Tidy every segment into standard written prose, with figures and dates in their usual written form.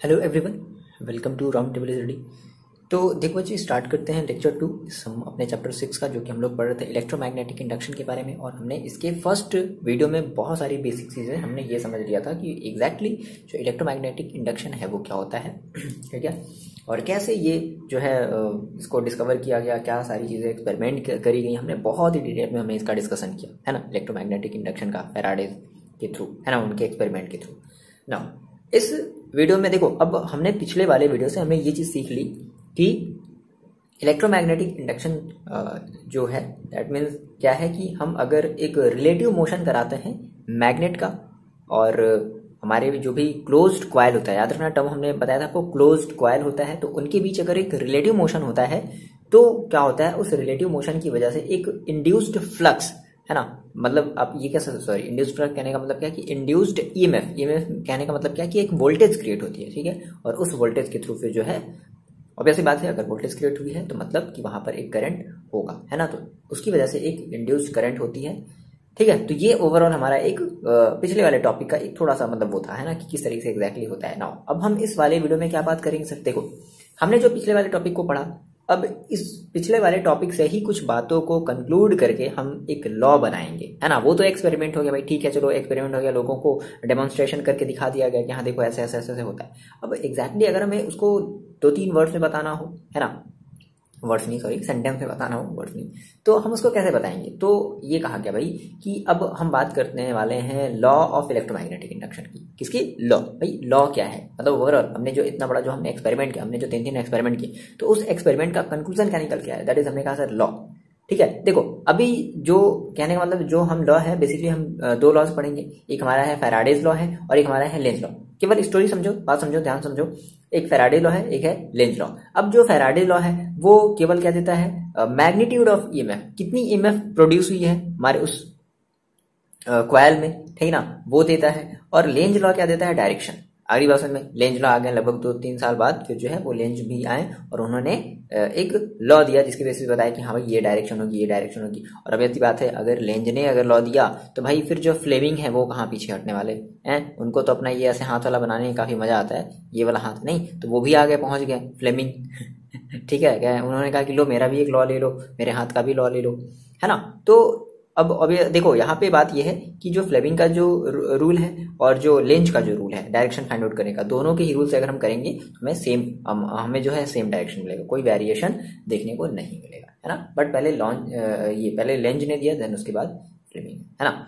Hello everyone, welcome to round table study. तो देखो जी, start करते हैं लेक्चर 2 हम अपने चैप्टर 6 का, जो कि हम लोग पढ़ रहे थे इलेक्ट्रोमैग्नेटिक इंडक्शन के बारे में। और हमने इसके फर्स्ट वीडियो में बहुत सारी बेसिक चीज़ें हमने ये समझ लिया था कि एग्जैक्टली जो इलेक्ट्रोमैग्नेटिक इंडक्शन है वो क्या होता है, ठीक है, और कैसे ये जो है इसको डिस्कवर किया गया, क्या सारी चीज़ें एक्सपेरिमेंट करी गई। हमने बहुत ही डिटेल में हमने इसका डिस्कशन किया है ना, इलेक्ट्रोमैग्नेटिक इंडक्शन का फैराडे के थ्रू, है ना, उनके एक्सपेरिमेंट के थ्रू। ना इस वीडियो में देखो, अब हमने पिछले वाले वीडियो से हमने ये चीज़ सीख ली कि इलेक्ट्रोमैग्नेटिक इंडक्शन जो है दैट मीन्स क्या है कि हम अगर एक रिलेटिव मोशन कराते हैं मैग्नेट का, और हमारे जो भी क्लोज्ड कॉइल होता है, याद रखना टर्म हमने बताया था आपको, क्लोज्ड कॉइल होता है, तो उनके बीच अगर एक रिलेटिव मोशन होता है तो क्या होता है, उस रिलेटिव मोशन की वजह से एक इंड्यूस्ड फ्लक्स, है ना, मतलब आप ये क्या, सॉरी, इंड्यूस्ड फ्लक्स कहने का मतलब क्या है कि इंड्यूस्ड ईएमएफ कहने का मतलब क्या है कि एक वोल्टेज क्रिएट होती है, ठीक है, और उस वोल्टेज के थ्रू फिर जो है, ऑब्वियस सी बात है, अगर वोल्टेज क्रिएट हुई है तो मतलब कि वहां पर एक करंट होगा, है ना, तो उसकी वजह से एक इंड्यूस्ड करंट होती है, ठीक है। तो ये ओवरऑल हमारा एक पिछले वाले टॉपिक का एक थोड़ा सा मतलब वो था, है ना, कि किस तरीके से एग्जैक्टली होता है। नाउ अब हम इस वाले वीडियो में क्या बात करेंगे सर, देखो हमने जो पिछले वाले टॉपिक को पढ़ा, अब इस पिछले वाले टॉपिक से ही कुछ बातों को कंक्लूड करके हम एक लॉ बनाएंगे, है ना। वो तो एक्सपेरिमेंट हो गया भाई, ठीक है, चलो एक्सपेरिमेंट हो गया, लोगों को डेमोन्स्ट्रेशन करके दिखा दिया गया कि हाँ देखो ऐसे ऐसे ऐसे होता है। अब एग्जैक्टली अगर हमें उसको 2-3 वर्ड्स में बताना हो, है ना, वर्ड्स नहीं, सॉरी, सेंटेंस में बताना हो, वर्ड्स नहीं, तो हम उसको कैसे बताएंगे। तो ये कहा गया भाई कि अब हम बात करने वाले हैं लॉ ऑफ इलेक्ट्रोमैग्नेटिक इंडक्शन की। किसकी? लॉ। भाई लॉ क्या है, मतलब ओवरऑल हमने जो इतना बड़ा जो हमने एक्सपेरिमेंट किया, हमने जो 3 एक्सपेरिमेंट किए, तो उस एक्सपेरिमेंट का कंक्लूजन क्या निकल के आया, दैट इज हमने कहा सर लॉ, ठीक है। देखो अभी जो कहने का मतलब जो हम लॉ है, बेसिकली हम 2 लॉज पढ़ेंगे, एक हमारा है फैराडेज लॉ है और एक हमारा है लेंज लॉ। केवल स्टोरी समझो, बात समझो, ध्यान समझो, एक फैराडे लॉ है, एक है लेंज लॉ। अब जो फैराडे लॉ है वो केवल क्या देता है, मैग्नीट्यूड ऑफ ईएमएफ, कितनी ईएमएफ प्रोड्यूस हुई है हमारे उस कॉइल में, ठीक ना, वो देता है। और लेंज लॉ क्या देता है, डायरेक्शन। अगली बार में लेंज लॉ आ गए लगभग 2-3 साल बाद, फिर जो है वो लेंज भी आए और उन्होंने एक लॉ दिया जिसके बेसिस बताया कि हाँ भाई ये डायरेक्शन होगी, ये डायरेक्शन होगी। और अब ऐसी बात है, अगर लेंज ने अगर लॉ दिया तो भाई फिर जो फ्लेमिंग है वो कहाँ पीछे हटने वाले हैं, उनको तो अपना ये ऐसे हाथ वाला बनाने में काफी मजा आता है, ये वाला हाथ नहीं, तो वो भी आगे पहुंच गए फ्लेमिंग ठीक है, क्या उन्होंने कहा कि लो मेरा भी एक लॉ ले लो, मेरे हाथ का भी लॉ ले लो, है ना। तो अब ये देखो, यहाँ पे बात ये है कि जो फ्लेमिंग का जो रूल है और जो लेंज का जो रूल है डायरेक्शन फाइंड आउट करने का, दोनों के ही रूल से अगर हम करेंगे तो हमें जो है सेम डायरेक्शन मिलेगा, कोई वेरिएशन देखने को नहीं मिलेगा, है ना। बट पहले लेंज ने दिया, देन उसके बाद फ्लेमिंग, है ना।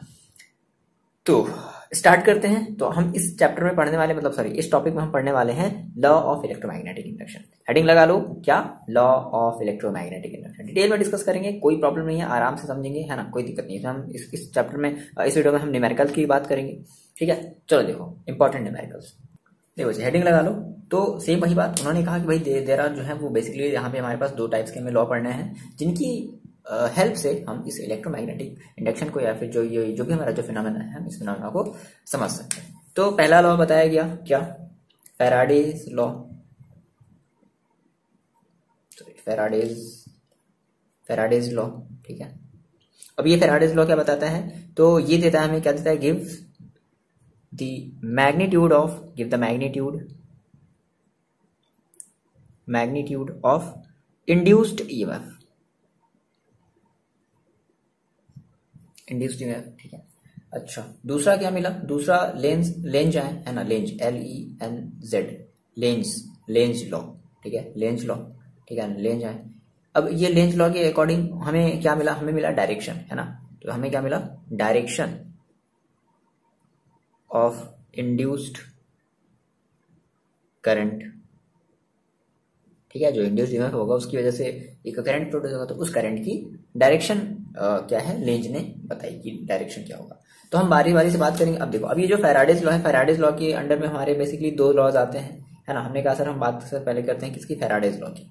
तो स्टार्ट करते हैं। तो हम इस चैप्टर में पढ़ने वाले, मतलब सॉरी, इस टॉपिक में हम पढ़ने वाले हैं law of electromagnetic induction. Heading लगा लो, क्या, law of electromagnetic induction. Detail में डिस्कस करेंगे, कोई प्रॉब्लम नहीं है, आराम से समझेंगे, है ना, कोई दिक्कत नहीं है। हम इस चैप्टर में, इस वीडियो में हम न्यूमेरिकल्स की बात करेंगे, ठीक है। चलो देखो इंपॉर्टेंट न्यूमेरिकल्स, देखो जी, हेडिंग लगा लो। तो सेम वही बात उन्होंने कहा कि भाई देर आर जो है वो बेसिकली यहाँ पे हमारे पास 2 टाइप्स के हमें लॉ पढ़ने हैं, जिनकी हेल्प से हम इस इलेक्ट्रोमैग्नेटिक इंडक्शन को, या फिर जो भी हमारा जो फिनोमेना है, हम इस फिनोमेना को समझ सकते हैं। तो पहला लॉ बताया गया क्या, फैराडेज लॉ, फैराडेज लॉ, ठीक है। अब ये फैराडेज लॉ क्या बताता है, तो ये देता है हमें, क्या देता है, give the magnitude of induced EMF, ठीक है। अच्छा, दूसरा क्या मिला, दूसरा लेंज है ना, लेंज, LENZ, लेंज लॉ, ठीक है, लेंज लॉ, ठीक है, लेंज है। अब ये लेंज लॉ के अकॉर्डिंग हमें क्या मिला, हमें मिला डायरेक्शन, है ना। तो हमें क्या मिला, डायरेक्शन ऑफ इंड्यूस्ड करंट, ठीक है, जो इंड्यूस्ड ईएमएफ होगा उसकी वजह से एक करंट प्रोड्यूस होगा, तो उस करंट की डायरेक्शन क्या है, लेंज ने बताई कि डायरेक्शन क्या होगा। तो हम बारी बारी से बात करेंगे। अब देखो, अब ये जो फैराडेज लॉ है, फैराडेज लॉ के अंडर में हमारे बेसिकली 2 लॉज आते हैं, है ना। हमने कहा सर हम बात से पहले करते हैं किसकी, फैराडेज लॉ की।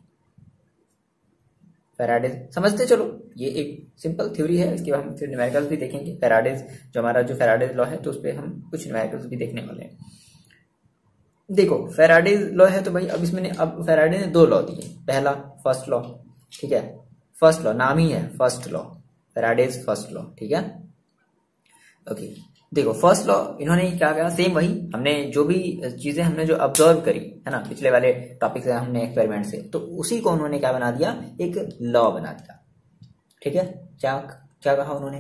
फैराडेज समझते चलो, ये एक सिंपल थ्योरी है, इसके बाद हम फिर न्यूमेरिकल्स भी देखेंगे। फैराडेज जो हमारा जो फैराडेज लॉ है, तो उस पर हम कुछ न्यूमेरिकल्स भी देखने वाले हैं। देखो फैराडेज लॉ है, तो भाई अब इसमें अब फैराडे ने 2 लॉ दिए, पहला फर्स्ट लॉ, ठीक है, फर्स्ट लॉ नाम ही है first law, Faraday's first law, ठीक है, ओके। देखो फर्स्ट लॉ इन्होंने क्या कहा, सेम वही हमने जो भी चीजें हमने जो ऑब्जर्व करी है ना पिछले वाले टॉपिक से, हमने एक्सपेरिमेंट से, तो उसी को उन्होंने क्या बना दिया, एक लॉ बना दिया। ठीक है, क्या क्या कहा उन्होंने,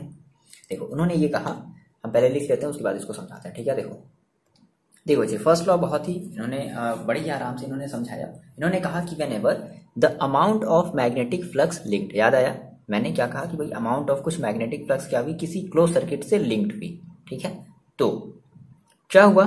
देखो उन्होंने ये कहा, हम पहले लिख लेते हैं उसके बाद इसको समझाते हैं। ठीक है, देखो देखो जी, फर्स्ट लॉ बहुत ही इन्होंने बड़ी ही आराम से इन्होंने समझाया। इन्होंने कहा कि when ever the amount of magnetic flux linked, याद आया मैंने क्या कहा कि भाई अमाउंट ऑफ कुछ मैग्नेटिक फ्लक्स क्या हुई, किसी क्लोज सर्किट से लिंक्ड हुई। ठीक है, तो क्या हुआ,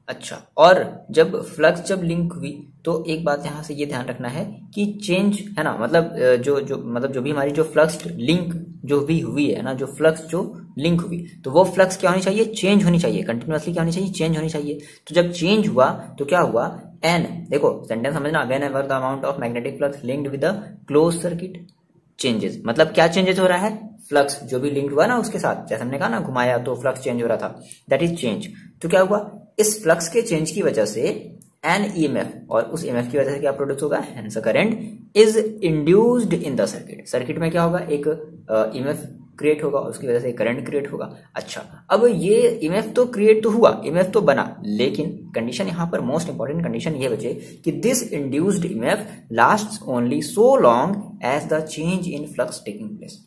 अच्छा, और जब फ्लक्स जब लिंक हुई तो एक बात यहां से ये ध्यान रखना है कि चेंज है ना, मतलब जो भी हमारी जो फ्लक्स लिंक जो भी हुई है ना, जो फ्लक्स जो लिंक हुई, तो वो फ्लक्स क्या होनी चाहिए, चेंज होनी चाहिए, कंटिन्यूअसली क्या होनी चाहिए, चेंज होनी चाहिए। तो जब चेंज हुआ तो क्या हुआ, एन, देखो सेंटेंस समझना, when ever the amount of magnetic flux linked with the close circuit changes, मतलब क्या चेंजेस हो रहा है, फ्लक्स जो भी लिंक्ड हुआ ना उसके साथ, जैसे हमने कहा ना घुमाया तो फ्लक्स चेंज हो रहा था, दैट इज चेंज। तो क्या हुआ, इस फ्लक्स के चेंज की वजह से एन ईएमएफ, और उस ईएमएफ की वजह से क्या प्रोड्यूस होगा, hence current is induced in the circuit. Circuit में क्या होगा, एक ईएमएफ क्रिएट होगा, उसकी वजह से करंट क्रिएट होगा। अच्छा, अब ये ईएमएफ तो क्रिएट तो हुआ, ईएमएफ तो बना, लेकिन कंडीशन यहां पर मोस्ट इंपॉर्टेंट कंडीशन ये बचे कि this induced EMF lasts only so long as the change in flux taking place.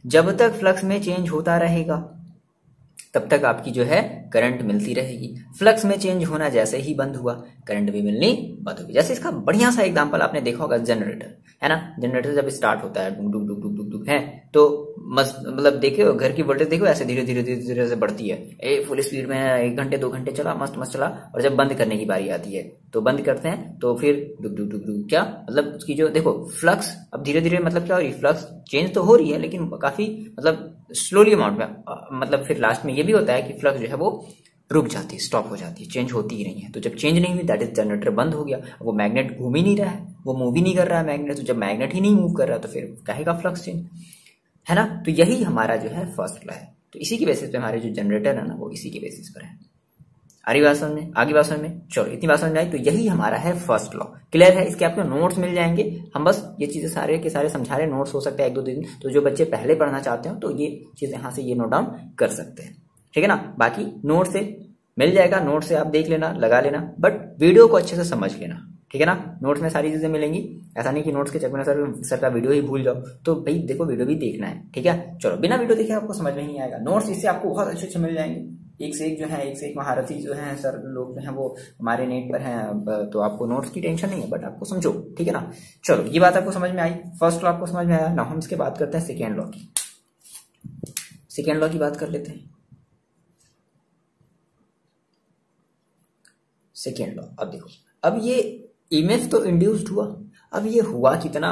जब तक फ्लक्स में चेंज होता रहेगा तब तक आपकी जो है करंट मिलती रहेगी। फ्लक्स में चेंज होना जैसे ही बंद हुआ, करंट भी मिलनी बंद होगी। जैसे इसका बढ़िया सा एग्जांपल आपने देखा होगा, जनरेटर है ना, जनरेटर जब स्टार्ट होता है डुक डुक डुक डुक डुक डुक है, तो मतलब देखियो घर की वोल्टेज देखो ऐसे धीरे धीरे धीरे धीरे से बढ़ती है, फुल स्पीड में 1 घंटे 2 घंटे चला, मस्त मस्त चला, और जब बंद करने की बारी आती है तो बंद करते हैं तो फिर डुक डुक डुक डुक, क्या मतलब उसकी जो देखो फ्लक्स अब धीरे धीरे मतलब क्या हो रही है, फ्लक्स चेंज तो हो रही है लेकिन काफी मतलब स्लोली अमाउंट में, मतलब फिर लास्ट में ये भी होता है कि फ्लक्स जो है वो रुक जाती है, स्टॉप हो जाती है, चेंज होती ही नहीं है। तो जब चेंज नहीं हुई दैट इज जनरेटर बंद हो गया, वो मैग्नेट घूम ही नहीं रहा है, वो मूव ही नहीं कर रहा है मैग्नेट, तो जब मैग्नेट ही नहीं मूव कर रहा है तो फिर कहेगा फ्लक्स चेंज, है ना। तो यही हमारा जो है फर्स्ट लॉ है, तो इसी के बेसिस पे हमारे जो जनरेटर है ना वो इसी के बेसिस पर है। आगे बात समझ में, आगे बात समझ में, चलो इतनी बात समझ में आई, तो यही हमारा है फर्स्ट लॉ। क्लियर है, इसके आपको नोट्स मिल जाएंगे, हम बस ये चीजें सारे के सारे समझा रहे, नोट्स हो सकते हैं 1-2 दिन, तो जो बच्चे पहले पढ़ना चाहते हो तो ये चीज यहाँ से ये नोट डाउन कर सकते हैं। ठीक है ना, बाकी नोट से मिल जाएगा, नोट से आप देख लेना, लगा लेना, बट वीडियो को अच्छे से समझ लेना। ठीक है ना, नोट्स में सारी चीजें मिलेंगी, ऐसा नहीं कि नोट्स के चक्कर में सर का वीडियो ही भूल जाओ, तो भाई देखो वीडियो भी देखना है। ठीक है, चलो बिना वीडियो देखे आपको समझ में नहीं आएगा, नोट्स इससे आपको बहुत अच्छे अच्छे मिल जाएंगे, एक से एक जो है, एक से एक महारथी जो है सर लोग जो है वो हमारे नेट पर हैं, तो आपको नोट्स की टेंशन नहीं है, बट आपको समझो। ठीक है ना, चलो ये बात आपको समझ में आई, फर्स्ट लॉ आपको समझ में आया ना, हम इसके बात करते हैं सेकेंड लॉ की। सेकेंड लॉ की बात कर लेते हैं। सेकेंड लॉ, अब देखो, अब ये ईएमएफ तो इंड्यूस्ड हुआ, अब ये हुआ कितना,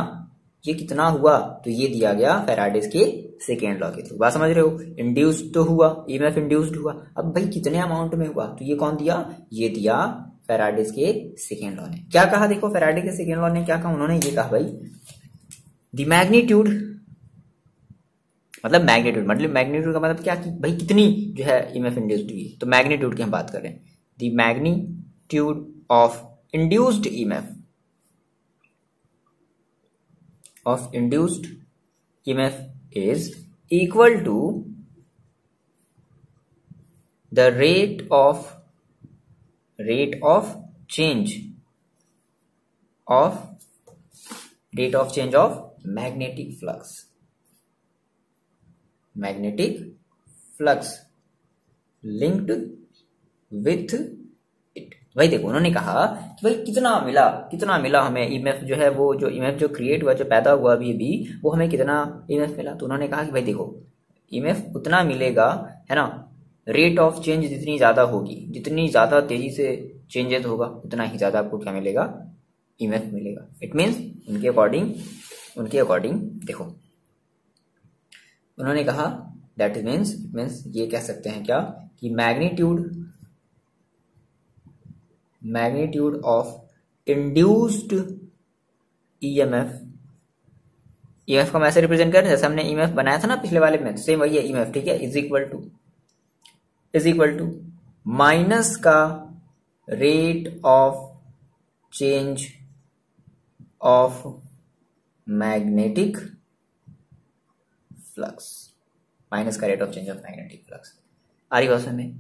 ये कितना हुआ, तो ये दिया गया फैराडेज के सेकेंड लॉ के थ्रू। बात समझ रहे हो, इंड्यूस्ड तो हुआ, ईएमएफ इंड्यूस्ड हुआ, अब भाई कितने अमाउंट में हुआ, तो ये कौन दिया, ये दिया फैराडेज के सेकेंड लॉ ने। क्या कहा, देखो फैराडे के सेकेंड लॉ ने क्या कहा, उन्होंने ये कहा भाई द मैग्नीट्यूड, मतलब मैग्नीट्यूड का मतलब क्या कि भाई कितनी जो है ईएमएफ इंड्यूस्ड हुई, तो मैग्नीट्यूड की हम बात कर रहे हैं, the magnitude of induced EMF is equal to the rate of change of magnetic flux linked with it। भाई देखो उन्होंने कहा कि भाई कितना मिला हमें ईएमएफ जो है, वो जो ईएमएफ जो क्रिएट हुआ, जो पैदा हुआ अभी वो हमें कितना ईएमएफ मिला, तो उन्होंने कहा कि भाई देखो ईएमएफ उतना मिलेगा, है ना, रेट ऑफ चेंज जितनी ज्यादा होगी, जितनी ज्यादा तेजी से चेंजेस होगा उतना ही ज्यादा आपको क्या मिलेगा, ईएमएफ मिलेगा। इट मीन्स उनके अकॉर्डिंग देखो उन्होंने कहा दैट मीन्स ये कह सकते हैं क्या कि मैग्नीट्यूड ऑफ इंड्यूस्ड ईएमएफ को हम ऐसे रिप्रेजेंट कर रहे हैं जैसे हमने ईएमएफ बनाया था ना पिछले वाले में, सेम वही है ईएमएफ। ठीक है, इज इक्वल टू माइनस का rate of change of magnetic flux, minus का rate of change of magnetic flux. आ रही बात समझ में?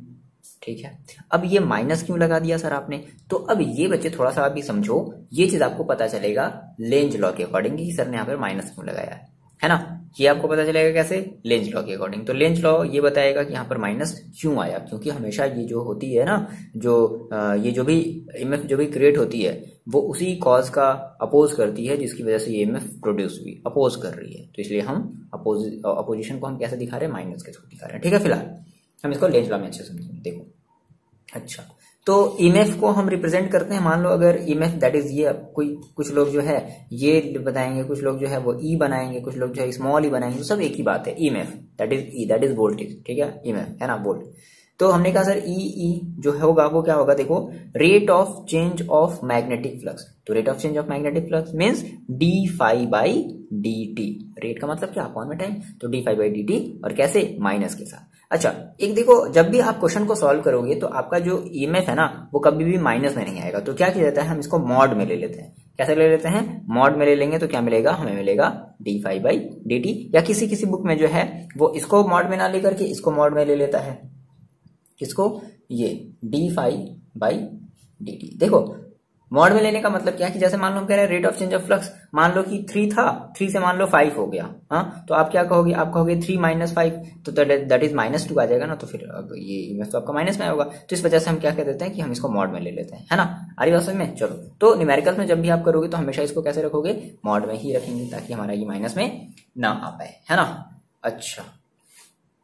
ठीक है, अब ये माइनस क्यों लगा दिया सर आपने? तो अब ये बच्चे थोड़ा सा अभी समझो, ये चीज आपको पता चलेगा लेंज लॉ के अकॉर्डिंग कि सर ने यहाँ पर माइनस क्यों लगाया है ना। ये आपको पता चलेगा कैसे? लेंज लॉ के अकॉर्डिंग। तो लेंज लॉ ये बताएगा कि यहाँ पर माइनस क्यों आया, क्योंकि हमेशा ये जो होती है ना, ये जो भी ईएमएफ जो भी क्रिएट होती है वो उसी कॉज का अपोज करती है जिसकी वजह से ये ईएमएफ प्रोड्यूस हुई, अपोज कर रही है। तो इसलिए हम अपोजिशन को हम कैसे दिखा रहे हैं? माइनस के थ्रू दिखा रहे हैं। ठीक है, फिलहाल हम इसको लेंज लॉ में अच्छे से समझेंगे। देखो, अच्छा, तो ईएमएफ को हम रिप्रेजेंट करते हैं। मान लो अगर ईएमएफ दैट इज ये, कोई कुछ लोग जो है ये बताएंगे, कुछ लोग जो है वो ई बनाएंगे, कुछ लोग जो है स्मॉल ई बनाएंगे, तो सब एक ही बात है। EMF that is E, that is voltage. ठीक है, ईएमएफ है ना, वोल्ट। तो हमने कहा सर ई जो होगा वो क्या होगा? देखो, rate of change of magnetic flux. तो rate of change of magnetic flux means D phi by D T. Rate का मतलब क्या? अपॉन में टाइम। तो D phi by D T, और कैसे? माइनस के साथ। अच्छा, एक देखो, जब भी आप क्वेश्चन को सॉल्व करोगे तो आपका जो ईएमएफ है ना वो कभी भी माइनस में नहीं आएगा। तो क्या किया जाता है? हम इसको मॉड में ले लेते हैं। कैसे ले लेते हैं? मॉड में ले लेंगे तो क्या मिलेगा? हमें मिलेगा d phi by D t, या किसी किसी बुक में जो है वो इसको मॉड में ना लेकर के इसको मॉड में ले लेता है। किसको? ये d phi by D t. देखो, मॉड में लेने का मतलब क्या है कि जैसे मान लो हम कह रहे हैं rate of change of flux, मान लो कि 3 था, 3 से मान लो 5 हो गया, हाँ, तो आप क्या कहोगे? आप कहोगे 3 माइनस 5, तो दैट इज -2 आ जाएगा ना। तो फिर अब ये ईएमएफ तो आपका माइनस में होगा। तो इस वजह से हम क्या कह देते हैं कि हम इसको मॉड में ले लेते हैं, है ना। आ रही बात समझ में? चलो, तो न्यूमेरिकल्स में जब भी आप करोगे तो हमेशा इसको कैसे रखोगे? मॉड में ही रखेंगे, ताकि हमारा ये माइनस में ना आ पाए, है ना। अच्छा,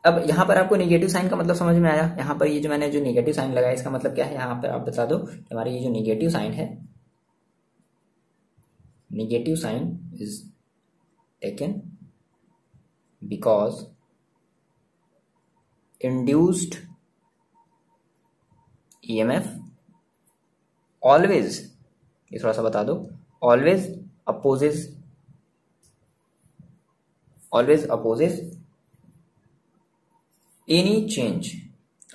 अब यहाँ पर आपको नेगेटिव साइन का मतलब समझ में आया। यहाँ पर ये जो मैंने जो नेगेटिव साइन लगाया इसका मतलब क्या है? यहाँ पर आप बता दो, हमारे ये जो नेगेटिव साइन है, negative sign is taken because induced EMF always, ये थोड़ा सा बता दो, always opposes any change।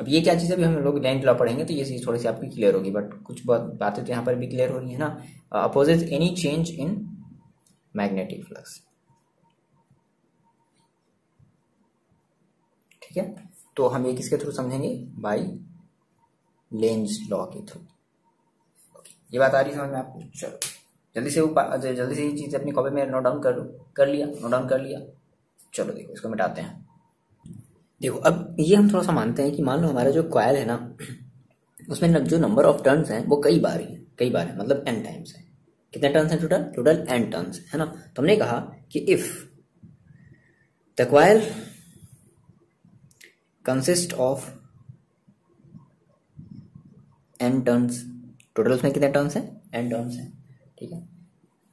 अब ये क्या चीज है? अभी हम लोग लेंज लॉ पढ़ेंगे तो ये चीज थोड़ी सी आपकी क्लियर होगी, बट कुछ बातें तो यहाँ पर भी क्लियर हो रही है ना। Opposes any change in magnetic flux. ठीक है, तो हम ये किसके थ्रू समझेंगे? बाय लेंज लॉ के थ्रू। ये बात आ रही समझ में आपको? चलो, जल्दी से ये चीज अपनी कॉपी में नोट डाउन कर लिया। चलो देखो, इसको मिटाते हैं। देखो, अब ये हम थोड़ा सा मानते हैं कि मान लो हमारा जो कॉइल है ना, उसमें जो नंबर ऑफ टर्न्स हैं वो कई बार है, मतलब n टाइम्स है। कितने टर्न्स हैं? टोटल n टर्न्स है ना। तो हमने कहा कि if the coil consist of n turns, total उसमें कितने टर्न्स हैं? n टर्न्स हैं। ठीक है,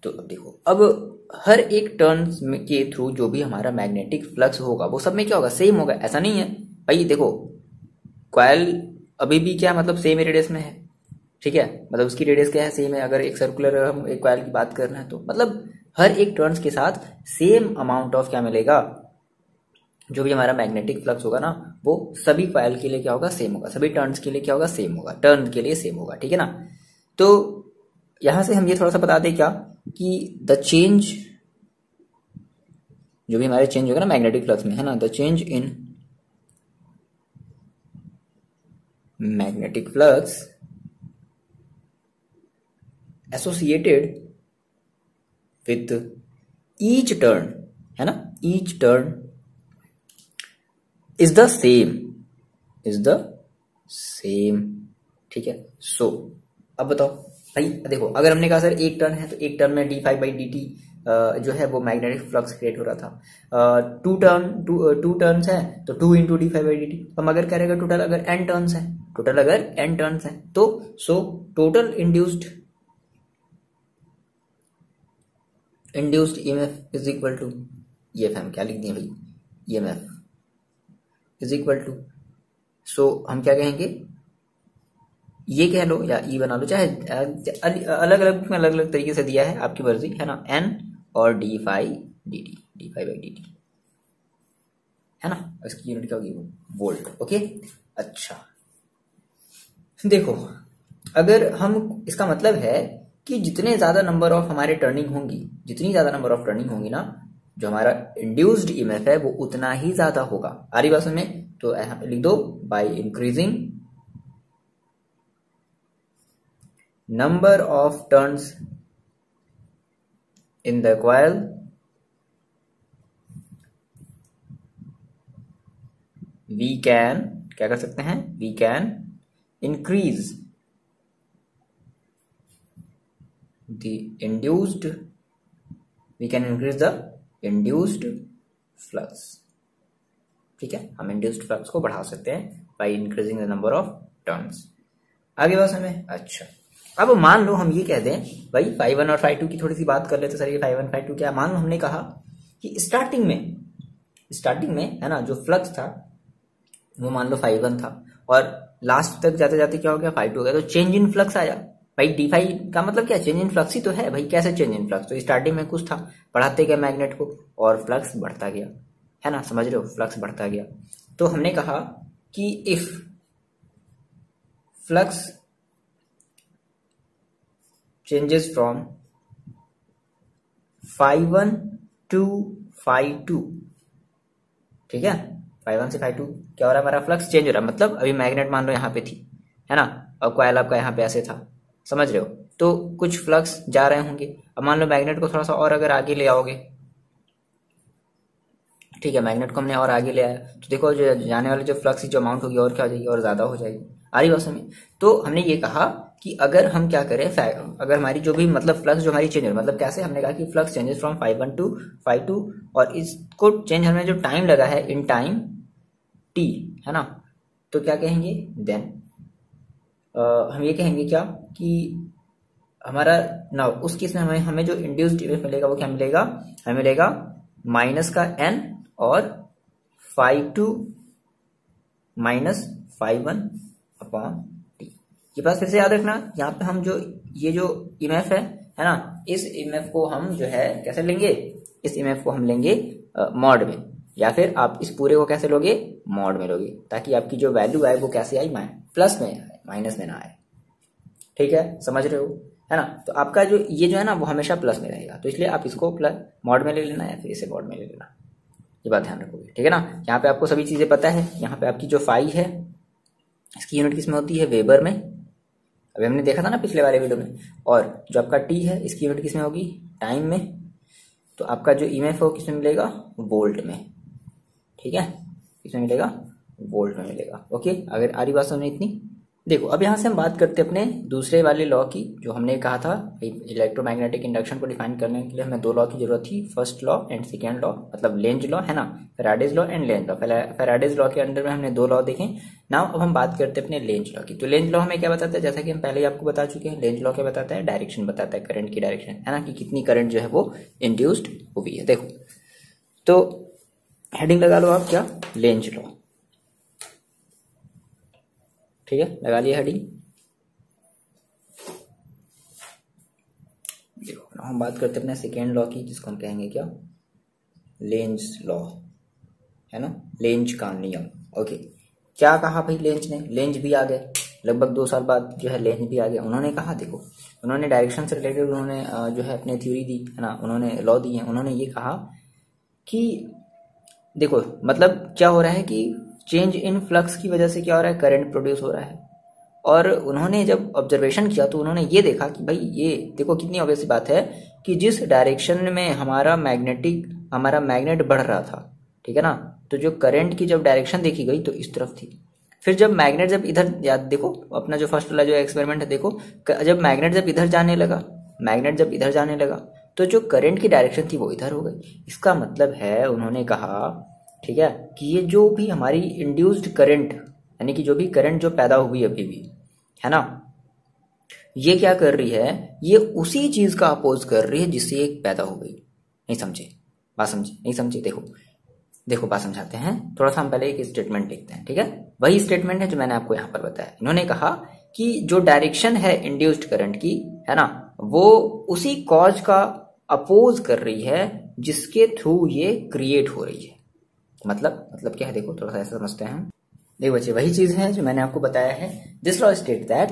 तो अब देखो, अब हर एक टर्न्स के थ्रू जो भी हमारा मैग्नेटिक फ्लक्स होगा वो सब में क्या होगा? सेम होगा। ऐसा नहीं है भाई, देखो कॉइल अभी भी क्या मतलब सेम रेडियस में है। ठीक है, मतलब उसकी रेडियस क्या है? सेम है। अगर एक सर्कुलर हम एक कॉइल की बात कर रहे हैं तो मतलब हर एक टर्न्स के साथ सेम अमाउंट ऑफ क्या मिलेगा? जो भी हमारा मैग्नेटिक फ्लक्स होगा ना वो सभी कॉइल के लिए क्या होगा? सेम होगा। सभी टर्न्स के लिए क्या होगा? सेम होगा। टर्न के लिए सेम होगा। ठीक है ना। तो यहां से हम ये थोड़ा सा बता दें क्या कि द चेंज, जो भी हमारे चेंज होगा ना मैग्नेटिक फ्लक्स में, है ना, the change in magnetic flux associated with each turn, है ना, each turn is the same. ठीक है, सो अब बताओ भाई, देखो अगर हमने कहा सर एक टर्न है तो एक टर्न में d phi by D t जो है वो मैग्नेटिक फ्लक्स क्रिएट हो रहा था। टू टर्न्स है तो 2 into d phi by D t. हम अगर कह रहे हैं टोटल अगर n टर्न्स है तो so total induced EMF is equal to, ये हम क्या लिख दिए भाई, EMF is equal to, so हम क्या कहेंगे, ये कह लो या ई बना लो, चाहे अलग अलग में अलग अलग तरीके से दिया है, आपकी मर्जी, है ना, एन और d phi by D t, है ना। इसकी यूनिट क्या होगी? वोल्ट। ओके, अच्छा देखो, अगर हम, इसका मतलब है कि जितने ज्यादा नंबर ऑफ हमारे टर्निंग होंगी, जितनी ज्यादा नंबर ऑफ टर्निंग होंगी ना, जो हमारा इंड्यूस्ड ईएमएफ है वो उतना ही ज्यादा होगा। आ रही बात समझ में? तो यहाँ पे लिख दो by increasing number of turns in the coil we can, क्या कर सकते हैं, we can increase the induced, we can increase the induced flux. ठीक है, हम इंड्यूस्ड फ्लक्स को बढ़ा सकते हैं by increasing the number of turns. आगे बात हमें, अच्छा अब मान लो हम ये कह दें भाई फाई 1 और फाई 2 की थोड़ी सी बात कर लेते सर, ये फाई 1 फाई 2 क्या। मान लो हमने कहा कि स्टार्टिंग में है ना जो फ्लक्स था वो मान लो फाई 1 था और लास्ट तक जाते जाते क्या हो गया, फाई 2 हो गया, तो चेंज इन फ्लक्स आया। भाई डी फाई का मतलब क्या, चेंज इन फ्लक्स ही तो है भाई। कैसे चेंज इन फ्लक्स, तो स्टार्टिंग में कुछ था, बढ़ाते गए मैग्नेट को और फ्लक्स बढ़ता गया, है ना, समझ रहे हो, फ्लक्स बढ़ता गया। तो हमने कहा कि if flux changes from phi 1 to phi 2, ठीक है, फाई 1 से फाई 2 क्या हो रहा है, हमारा फ्लक्स चेंज हो रहा है। मतलब अभी मैग्नेट मान लो यहाँ पे थी, है ना, अब कॉइल आपका यहाँ पे ऐसे था, समझ रहे हो, तो कुछ फ्लक्स जा रहे होंगे। अब मान लो मैग्नेट को थोड़ा सा और अगर आगे ले आओगे, ठीक है, मैग्नेट को हमने और आगे ले आया तो देखो जो जाने वाले जो फ्लक्स की जो अमाउंट होगी और क्या हो जाएगी, और ज्यादा हो जाएगी। आ रही बात समझ में? तो हमने ये कहा कि अगर हम क्या करें, अगर हमारी जो भी मतलब फ्लक्स जो हमारी चेंज हो, मतलब कैसे, हमने कहा कि flux changes from phi 1 to phi 2 और इसको चेंज होने में जो टाइम लगा है इन टाइम टी, है ना, तो क्या कहेंगे देन हम ये कहेंगे क्या कि हमारा ना उस केस में हमें जो इंड्यूस्ड ईएमएफ मिलेगा वो क्या मिलेगा, हमें मिलेगा माइनस का एन और phi 2 minus phi 1 upon t. ये बात फिर से याद रखना, यहाँ पे हम जो ये जो ईएमएफ है ना, इस ईएमएफ को हम जो है कैसे लेंगे, इस ईएमएफ को हम लेंगे मॉड में, या फिर आप इस पूरे को कैसे लोगे, मॉड में लोगे, ताकि आपकी जो वैल्यू आए वो कैसे आई, प्लस में आए, माइनस में ना आए। ठीक है, समझ रहे हो, है ना। तो आपका जो ये जो है ना वो हमेशा प्लस में रहेगा, तो इसलिए आप इसको प्लस मॉड में ले लेना या फिर इसे मॉड में ले लेना, ये बात ध्यान रखोगे। ठीक है ना, यहाँ पे आपको सभी चीजें पता है। यहाँ पे आपकी जो फाई है इसकी यूनिट किस में होती है, वेबर में, अभी हमने देखा था ना पिछले वाले वीडियो में। और जो आपका टी है इसकी यूनिट किस में होगी, टाइम में। तो आपका जो ईएमएफ हो किस में मिलेगा, वोल्ट में। ठीक है, किसमें मिलेगा, वोल्ट में मिलेगा। ओके, अगर आ रही बात समझ में इतनी। देखो अब यहाँ से हम बात करते हैं अपने दूसरे वाले लॉ की, जो हमने कहा था इलेक्ट्रोमैग्नेटिक इंडक्शन को डिफाइन करने के लिए हमें दो लॉ की जरूरत थी, first law and second law, मतलब लेंज लॉ, है ना, Faraday's law and Lenz law. Faraday's law के अंडर में हमने दो लॉ देखे। नाउ अब हम बात करते हैं अपने लेंज लॉ की। तो लेंज लॉ हमें क्या बताता है, जैसा कि हम पहले ही आपको बता चुके हैं, लेंज लॉ क्या बताता है, डायरेक्शन बताता है, करंट की डायरेक्शन, है ना, कि कितनी करंट जो है वो इंड्यूस्ड हुई है। देखो तो हेडिंग लगा लो आप, क्या, लेंज लॉ। ठीक है, लगा लिया हेडिंग। देखो हम बात करते हैं अपने सेकेंड लॉ की, जिसको हम कहेंगे क्या, लेंज लॉ, है ना, लेंज का नियम। ओके, क्या कहा भाई लेंज ने, लेंज भी आ गए लगभग 2 साल बाद जो है, लेंज भी आ गया। उन्होंने कहा, देखो उन्होंने डायरेक्शन से रिलेटेड उन्होंने जो है अपने थ्योरी दी, है ना, उन्होंने लॉ दी है। उन्होंने ये कहा कि देखो मतलब क्या हो रहा है कि चेंज इन फ्लक्स की वजह से क्या हो रहा है, करंट प्रोड्यूस हो रहा है। और उन्होंने जब ऑब्जर्वेशन किया तो उन्होंने ये देखा कि भाई ये देखो कितनी ऑब्वियस बात है कि जिस डायरेक्शन में हमारा मैग्नेट बढ़ रहा था, ठीक है ना, तो जो करंट की जब डायरेक्शन देखी गई तो इस तरफ थी। फिर जब मैग्नेट जब इधर, याद देखो अपना जो फर्स्ट वाला जो एक्सपेरिमेंट है, देखो जब मैग्नेट जब इधर जाने लगा तो जो करंट की डायरेक्शन थी वो इधर हो गई। इसका मतलब है, उन्होंने कहा, ठीक है, कि ये जो भी हमारी इंड्यूस्ड करंट, यानी कि जो भी करंट जो पैदा हुई अभी भी, है ना, ये क्या कर रही है, ये उसी चीज का अपोज कर रही है जिससे ये पैदा हो गई। नहीं समझे बात, नहीं समझे। देखो बात समझाते हैं। थोड़ा सा हम पहले एक स्टेटमेंट लिखते हैं, ठीक है। वही स्टेटमेंट है जो मैंने आपको यहाँ पर बताया। इन्होंने कहा कि जो डायरेक्शन है इंड्यूस्ड करंट की, है ना, वो उसी कॉज का अपोज कर रही है जिसके थ्रू ये क्रिएट हो रही है। मतलब क्या है, देखो थोड़ा सा ऐसा समझते हैं। देखो बच्चे, वही चीज है जो मैंने आपको बताया है। This law state that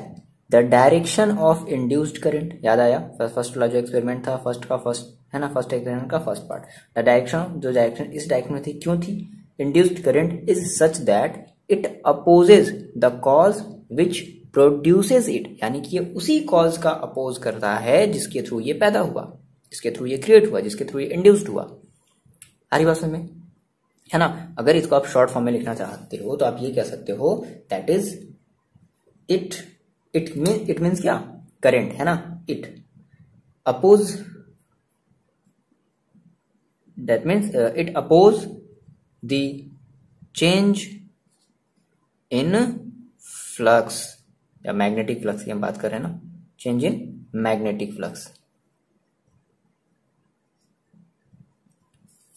the direction of induced current, याद आया फर्स्ट वाला जो एक्सपेरिमेंट था, फर्स्ट, है ना, फर्स्ट इक्वेशन का फर्स्ट पार्ट। द डायरेक्शन, जो डायरेक्शन इस डायरेक्शन में थी, क्यों थी? Induced current is such that it opposes the cause which produces it, यानी कि ये उसी कॉज का अपोज करता है जिसके थ्रू ये पैदा हुआ, जिसके थ्रू ये क्रिएट हुआ, जिसके थ्रू ये इंड्यूस्ड हुआ। आ रही बात समझ में, है ना? अगर इसको आप शॉर्ट फॉर्म में लिखना चाहते हो तो आप ये कह सकते हो दैट इज इट मीन्स क्या? करंट, है ना? It oppose, that means it oppose the change in flux, या मैग्नेटिक फ्लक्स की हम बात कर रहे हैं ना, चेंज इन मैग्नेटिक फ्लक्स।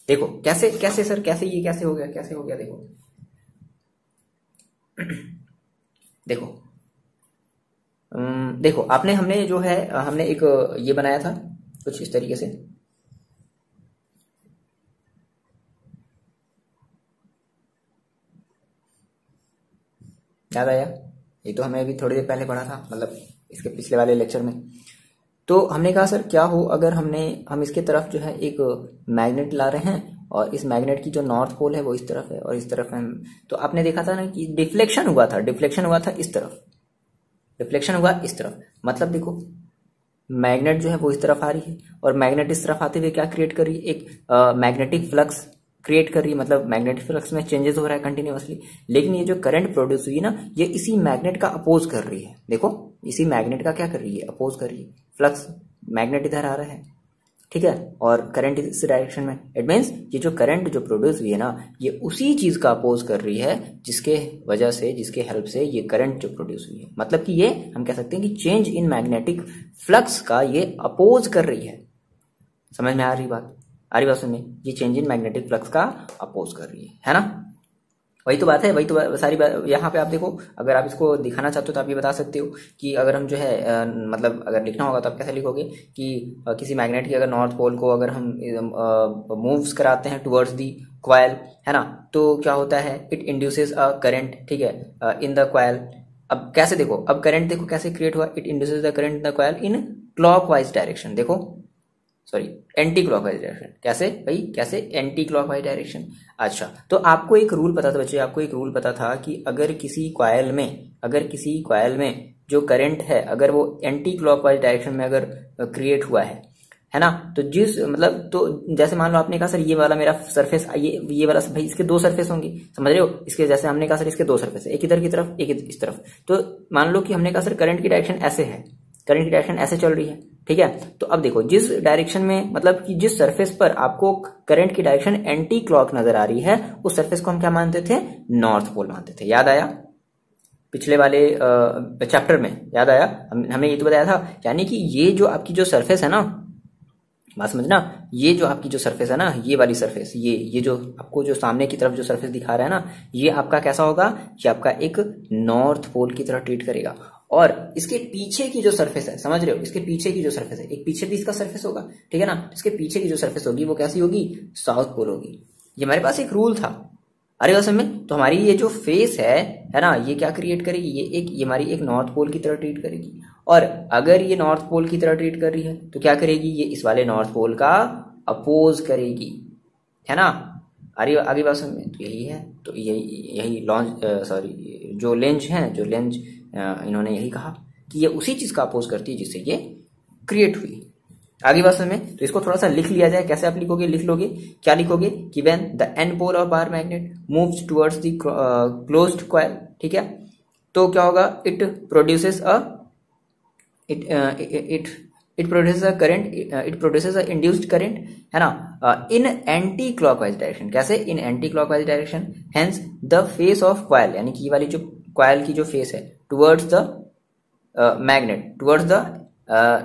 देखो कैसे कैसे सर, कैसे ये कैसे हो गया, कैसे हो गया? देखो देखो देखो आपने, हमने जो है, हमने एक ये बनाया था कुछ इस तरीके से, याद आया? ये तो हमें अभी थोड़ी देर पहले पढ़ा था, मतलब इसके पिछले वाले लेक्चर में। तो हमने कहा सर क्या हो अगर हम इसके तरफ जो है एक मैग्नेट ला रहे हैं और इस मैग्नेट की जो नॉर्थ पोल है वो इस तरफ है और इस तरफ है, तो आपने देखा था ना कि डिफ्लेक्शन हुआ था, डिफ्लेक्शन हुआ था इस तरफ, डिफ्लेक्शन हुआ इस तरफ। मतलब देखो मैग्नेट जो है वो इस तरफ आ रही है और मैग्नेट इस तरफ आते हुए क्या क्रिएट कर रही है? एक मैग्नेटिक फ्लक्स क्रिएट कर रही है, मतलब मैग्नेटिक फ्लक्स में चेंजेस हो रहा है कंटिन्यूअसली। लेकिन ये जो करंट प्रोड्यूस हुई ना, ये इसी मैग्नेट का अपोज कर रही है। देखो इसी मैग्नेट का क्या कर रही है? अपोज कर रही है। फ्लक्स, मैग्नेट इधर आ रहा है, ठीक है, और करंट इस डायरेक्शन में। इट मीन्स ये जो करंट जो प्रोड्यूस हुई है ना, ये उसी चीज का अपोज कर रही है जिसके वजह से, जिसके हेल्प से ये करंट जो प्रोड्यूस हुई है। मतलब कि ये हम कह सकते हैं कि चेंज इन मैग्नेटिक फ्लक्स का ये अपोज कर रही है। समझ में आ रही बात? आ रही बात समझ में? ये चेंज इन मैग्नेटिक फ्लक्स का अपोज कर रही है ना? वही तो बात है, वही तो सारी बात। यहाँ पे आप देखो, अगर आप इसको दिखाना चाहते हो तो आप ये बता सकते हो कि अगर हम जो है मतलब अगर लिखना होगा तो आप कैसे लिखोगे कि किसी मैग्नेट की अगर नॉर्थ पोल को अगर हम मूव्स कराते हैं टुवर्ड्स दी क्वाइल, है ना, तो क्या होता है? इट इंड्यूसेस अ करंट, ठीक है, इन द क्वाइल। अब कैसे देखो, अब करंट देखो कैसे क्रिएट हुआ? It induces the current in the coil in clockwise direction. देखो सॉरी, एंटी क्लॉकवाइज डायरेक्शन। कैसे भाई, कैसे? Anti clockwise direction. अच्छा, तो आपको एक रूल पता था बच्चे, आपको एक रूल पता था कि अगर किसी कॉइल में जो करंट है अगर वो एंटी क्लॉकवाइज डायरेक्शन में अगर क्रिएट हुआ है ना, तो जिस मतलब, तो जैसे मान लो आपने कहा सर ये वाला मेरा सरफेस, ये वाला भाई, इसके दो सरफेस होंगे, समझ रहे हो? इसके जैसे हमने कहा सर इसके दो सरफेस है, एक इधर की तरफ, एक इस तरफ। तो मान लो कि हमने कहा सर करंट की डायरेक्शन ऐसे है, करंट की डायरेक्शन ऐसे चल रही है, ठीक है। तो अब देखो जिस डायरेक्शन में, मतलब कि जिस सरफेस पर आपको करंट की डायरेक्शन एंटी क्लॉक नजर आ रही है, उस सरफेस को हम क्या मानते थे? नॉर्थ पोल मानते थे। याद आया? पिछले वाले चैप्टर में याद आया? हमें ये तो बताया था, यानी कि ये जो आपकी जो सरफेस है ना, बात समझना, ये जो आपकी जो सरफेस है ना, ये वाली सरफेस, ये जो आपको जो सामने की तरफ जो सरफेस दिखा रहा है ना, ये आपका कैसा होगा? ये आपका एक नॉर्थ पोल की तरह ट्रीट करेगा। और इसके पीछे की जो सरफेस है, समझ रहे हो, इसके पीछे की जो सरफेस है, एक पीछे भी इसका सरफेस होगा, ठीक है ना, इसके पीछे की जो सरफेस होगी वो कैसी होगी? साउथ पोल होगी। ये हमारे पास एक रूल था, अरे बात समझ में? तो हमारी ये जो फेस है ना, ये क्या क्रिएट करेगी? ये हमारी एक नॉर्थ पोल की तरह ट्रीट करेगी। और अगर ये नॉर्थ पोल की तरह ट्रीट कर रही है तो क्या करेगी? ये इस वाले नॉर्थ पोल का अपोज करेगी, है ना? अरे आगे बात समझ में? तो यही है, तो यही लॉन्च सॉरी जो लेंज है, जो लेंज इन्होंने यही कहा कि ये उसी चीज का अपोज करती है जिससे ये क्रिएट हुई। आगे बात समझ में? तो इसको थोड़ा सा लिख लिया जाए। कैसे आप लिखोगे? लिख लोगे, क्या लिखोगे कि when the N pole of bar magnet moves towards the closed coil, ठीक है, तो क्या होगा? It produces a current, it produces a induced current, है ना, इन एंटी क्लॉकवाइज डायरेक्शन। कैसे? In anti clockwise direction. Hence the face of coil, यानी कि ये वाली जो कॉइल की जो फेस है towards the magnet, towards the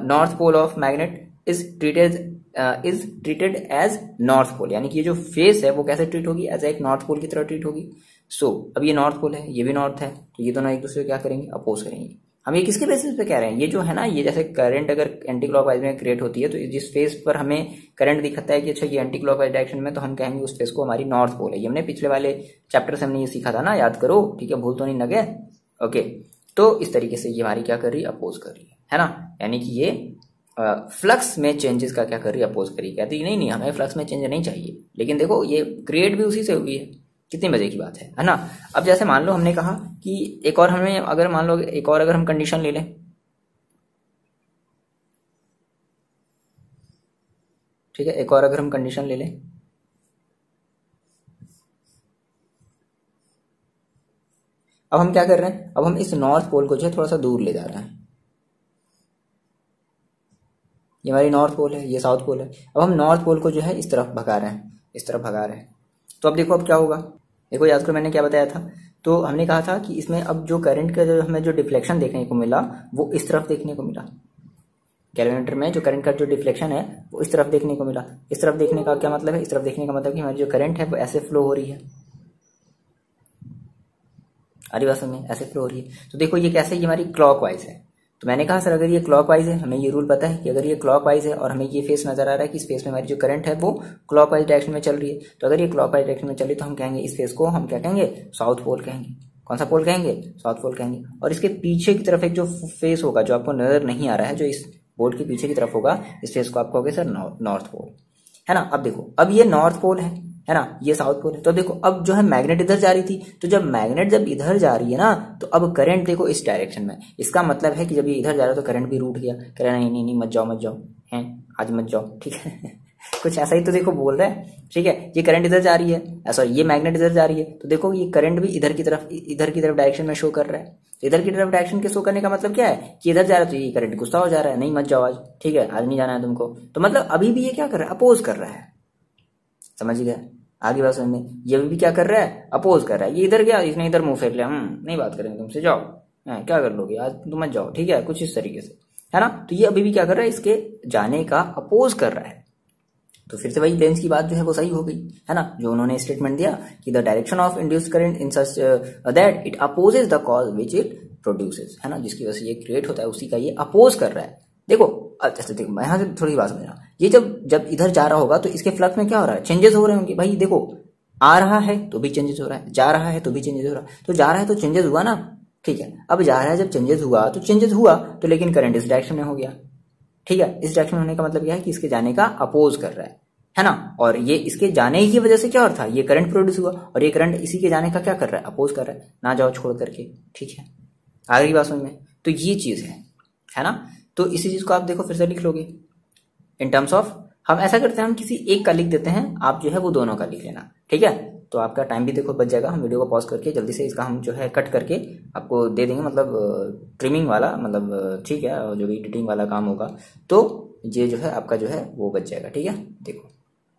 north pole of magnet is treated as north pole, यानी कि ये जो फेस है वो कैसे ट्रीट होगी? एज एक नॉर्थ पोल की तरह ट्रीट होगी। सो अब ये नॉर्थ पोल है, ये भी नॉर्थ है, तो ये दोनों एक दूसरे को क्या करेंगे? अपोज करेंगे। हम ये किसके बेसिस पे कह रहे हैं? ये जो है ना, ये जैसे करंट अगर एंटी क्लॉकवाइज में क्रिएट होती है, तो जिस फेस पर हमें करंट दिखता है कि अच्छा ये एंटी क्लॉकवाइज डायरेक्शन में, तो हम कहेंगे उस फेस को हमारी नॉर्थ पोल है। ये हमने पिछले वाले चैप्टर से हमने ये सीखा था ना, याद करो, ठीक है, भूल तो नहीं लगे? ओके, तो इस तरीके से ये हमारी क्या कर रही है? अपोज कर रही है ना, यानी कि ये फ्लक्स में चेंजेस का क्या कर रही है, अपोज करी। कहती नहीं नहीं हमें फ्लक्स में चेंज नहीं चाहिए, लेकिन देखो ये क्रिएट भी उसी से हुई है। कितनी मजे की बात है ना। अब जैसे मान लो हमने कहा कि एक और हमें अगर मान लो एक और अगर हम कंडीशन ले लें, ठीक है, एक और अगर हम कंडीशन ले लें, अब हम क्या कर रहे हैं, अब हम इस नॉर्थ पोल को जो है थोड़ा सा दूर ले जा रहे हैं। ये हमारी नॉर्थ पोल है, ये साउथ पोल है। अब हम नॉर्थ पोल को जो है इस तरफ भगा रहे हैं, इस तरफ भगा रहे हैं। तो अब देखो अब क्या होगा, देखो याद करो मैंने क्या बताया था। तो हमने कहा था कि इसमें अब जो करंट का जो हमें जो डिफ्लेक्शन देखने को मिला वो इस तरफ देखने को मिला। कैलकुलेटर में जो करंट का जो डिफ्लेक्शन है वो इस तरफ देखने को मिला। इस तरफ देखने का क्या मतलब है, इस तरफ देखने का मतलब कि हमारी जो करंट है वो ऐसे फ्लो हो रही है। हमारी बात में ऐसे फ्लो हो रही है। तो देखो ये कैसे, ये हमारी क्लॉकवाइज है। तो मैंने कहा सर अगर ये क्लॉकवाइज है, हमें ये रूल पता है कि अगर ये क्लॉकवाइज है और हमें ये फेस नजर आ रहा है कि इस फेस में हमारी जो करंट है वो क्लॉकवाइज डायरेक्शन में चल रही है, तो अगर ये क्लॉकवाइज डायरेक्शन में चली तो हम कहेंगे इस फेस को हम क्या कहेंगे, साउथ पोल कहेंगे। कौन सा पोल कहेंगे, साउथ पोल कहेंगे। और इसके पीछे की तरफ एक जो फेस होगा जो आपको नजर नहीं आ रहा है, जो इस बोर्ड के पीछे की तरफ होगा, इस फेस को आप कहोगे सर नॉर्थ पोल, है ना। अब देखो अब ये नॉर्थ पोल है ना, ये साउथ पोल है। तो देखो अब जो है मैग्नेट इधर जा रही थी, तो जब मैग्नेट जब इधर जा रही है ना, तो अब करंट देखो इस डायरेक्शन में। इसका मतलब है कि जब ये इधर जा रहा है तो करंट भी रूट गया। कह रहा नहीं नहीं नहीं मत जाओ हैं, आज मत जाओ, ठीक है कुछ ऐसा ही तो देखो बोल रहा है, ठीक है। ये करंट इधर जा रही है, सॉरी ये मैग्नेट इधर जा रही है, तो देखो ये करंट भी इधर की तरफ डायरेक्शन में शो कर रहा है। इधर की तरफ डायरेक्शन के शो करने का मतलब क्या है कि इधर जा रहा है तो ये करंट गुस्सा हो जा रहा है, नहीं मत जाओ आज, ठीक है, आज नहीं जाना है तुमको। तो मतलब अभी भी ये क्या कर रहा है, अपोज कर रहा है। समझ गया, आगे बात समझ में। ये भी क्या कर रहा है, अपोज कर रहा है। ये इधर गया, इसने इधर मुंह फेर लिया, नहीं बात करेंगे तुमसे, जाओ, क्या कर लोगे आज, तुम मत जाओ, ठीक है, कुछ इस तरीके से, है ना। तो ये अभी भी क्या कर रहा है, इसके जाने का अपोज कर रहा है। तो फिर से वही लेंस की बात जो है वो सही हो गई, है ना। जो उन्होंने स्टेटमेंट दिया कि the direction of induced current in such that it opposes the cause which it produces, है ना, जिसकी वजह से ये क्रिएट होता है उसी का ये अपोज कर रहा है। देखो अच्छा देखो यहाँ से थोड़ी बात समझना, ये जब इधर जा रहा होगा तो इसके फ्लक्स में क्या हो रहा है, चेंजेस हो रहे होंगे भाई। देखो आ रहा है तो भी चेंजेस हो रहा है, जा रहा है तो भी चेंजेस हो रहा है। तो जा रहा है तो चेंजेस हुआ ना, ठीक है। अब जा रहा है जब चेंजेस हुआ तो चेंजेस हुआ, तो लेकिन करंट इस डायरेक्शन में हो गया, ठीक है। इस डायरेक्शन में होने का मतलब क्या है कि इसके जाने का अपोज कर रहा है ना। और ये इसके जाने की वजह से क्या हो रहा था, ये करंट प्रोड्यूस हुआ, और ये करंट इसी के जाने का क्या कर रहा है, अपोज कर रहा है, ना जाओ छोड़ करके, ठीक है। आगे की बात समझ में। तो ये चीज है ना। तो इसी चीज को आप देखो फिर से लिख लोगे इन टर्म्स ऑफ, हम ऐसा करते हैं हम किसी एक का लिख देते हैं, आप जो है वो दोनों का लिख लेना, ठीक है। तो आपका टाइम भी देखो बच जाएगा। हम वीडियो को पॉज करके जल्दी से इसका हम जो है कट करके आपको दे देंगे, मतलब ट्रिमिंग वाला, मतलब ठीक है, और जो भी एडिटिंग वाला काम होगा तो ये जो है आपका जो है वो बच जाएगा, ठीक है। देखो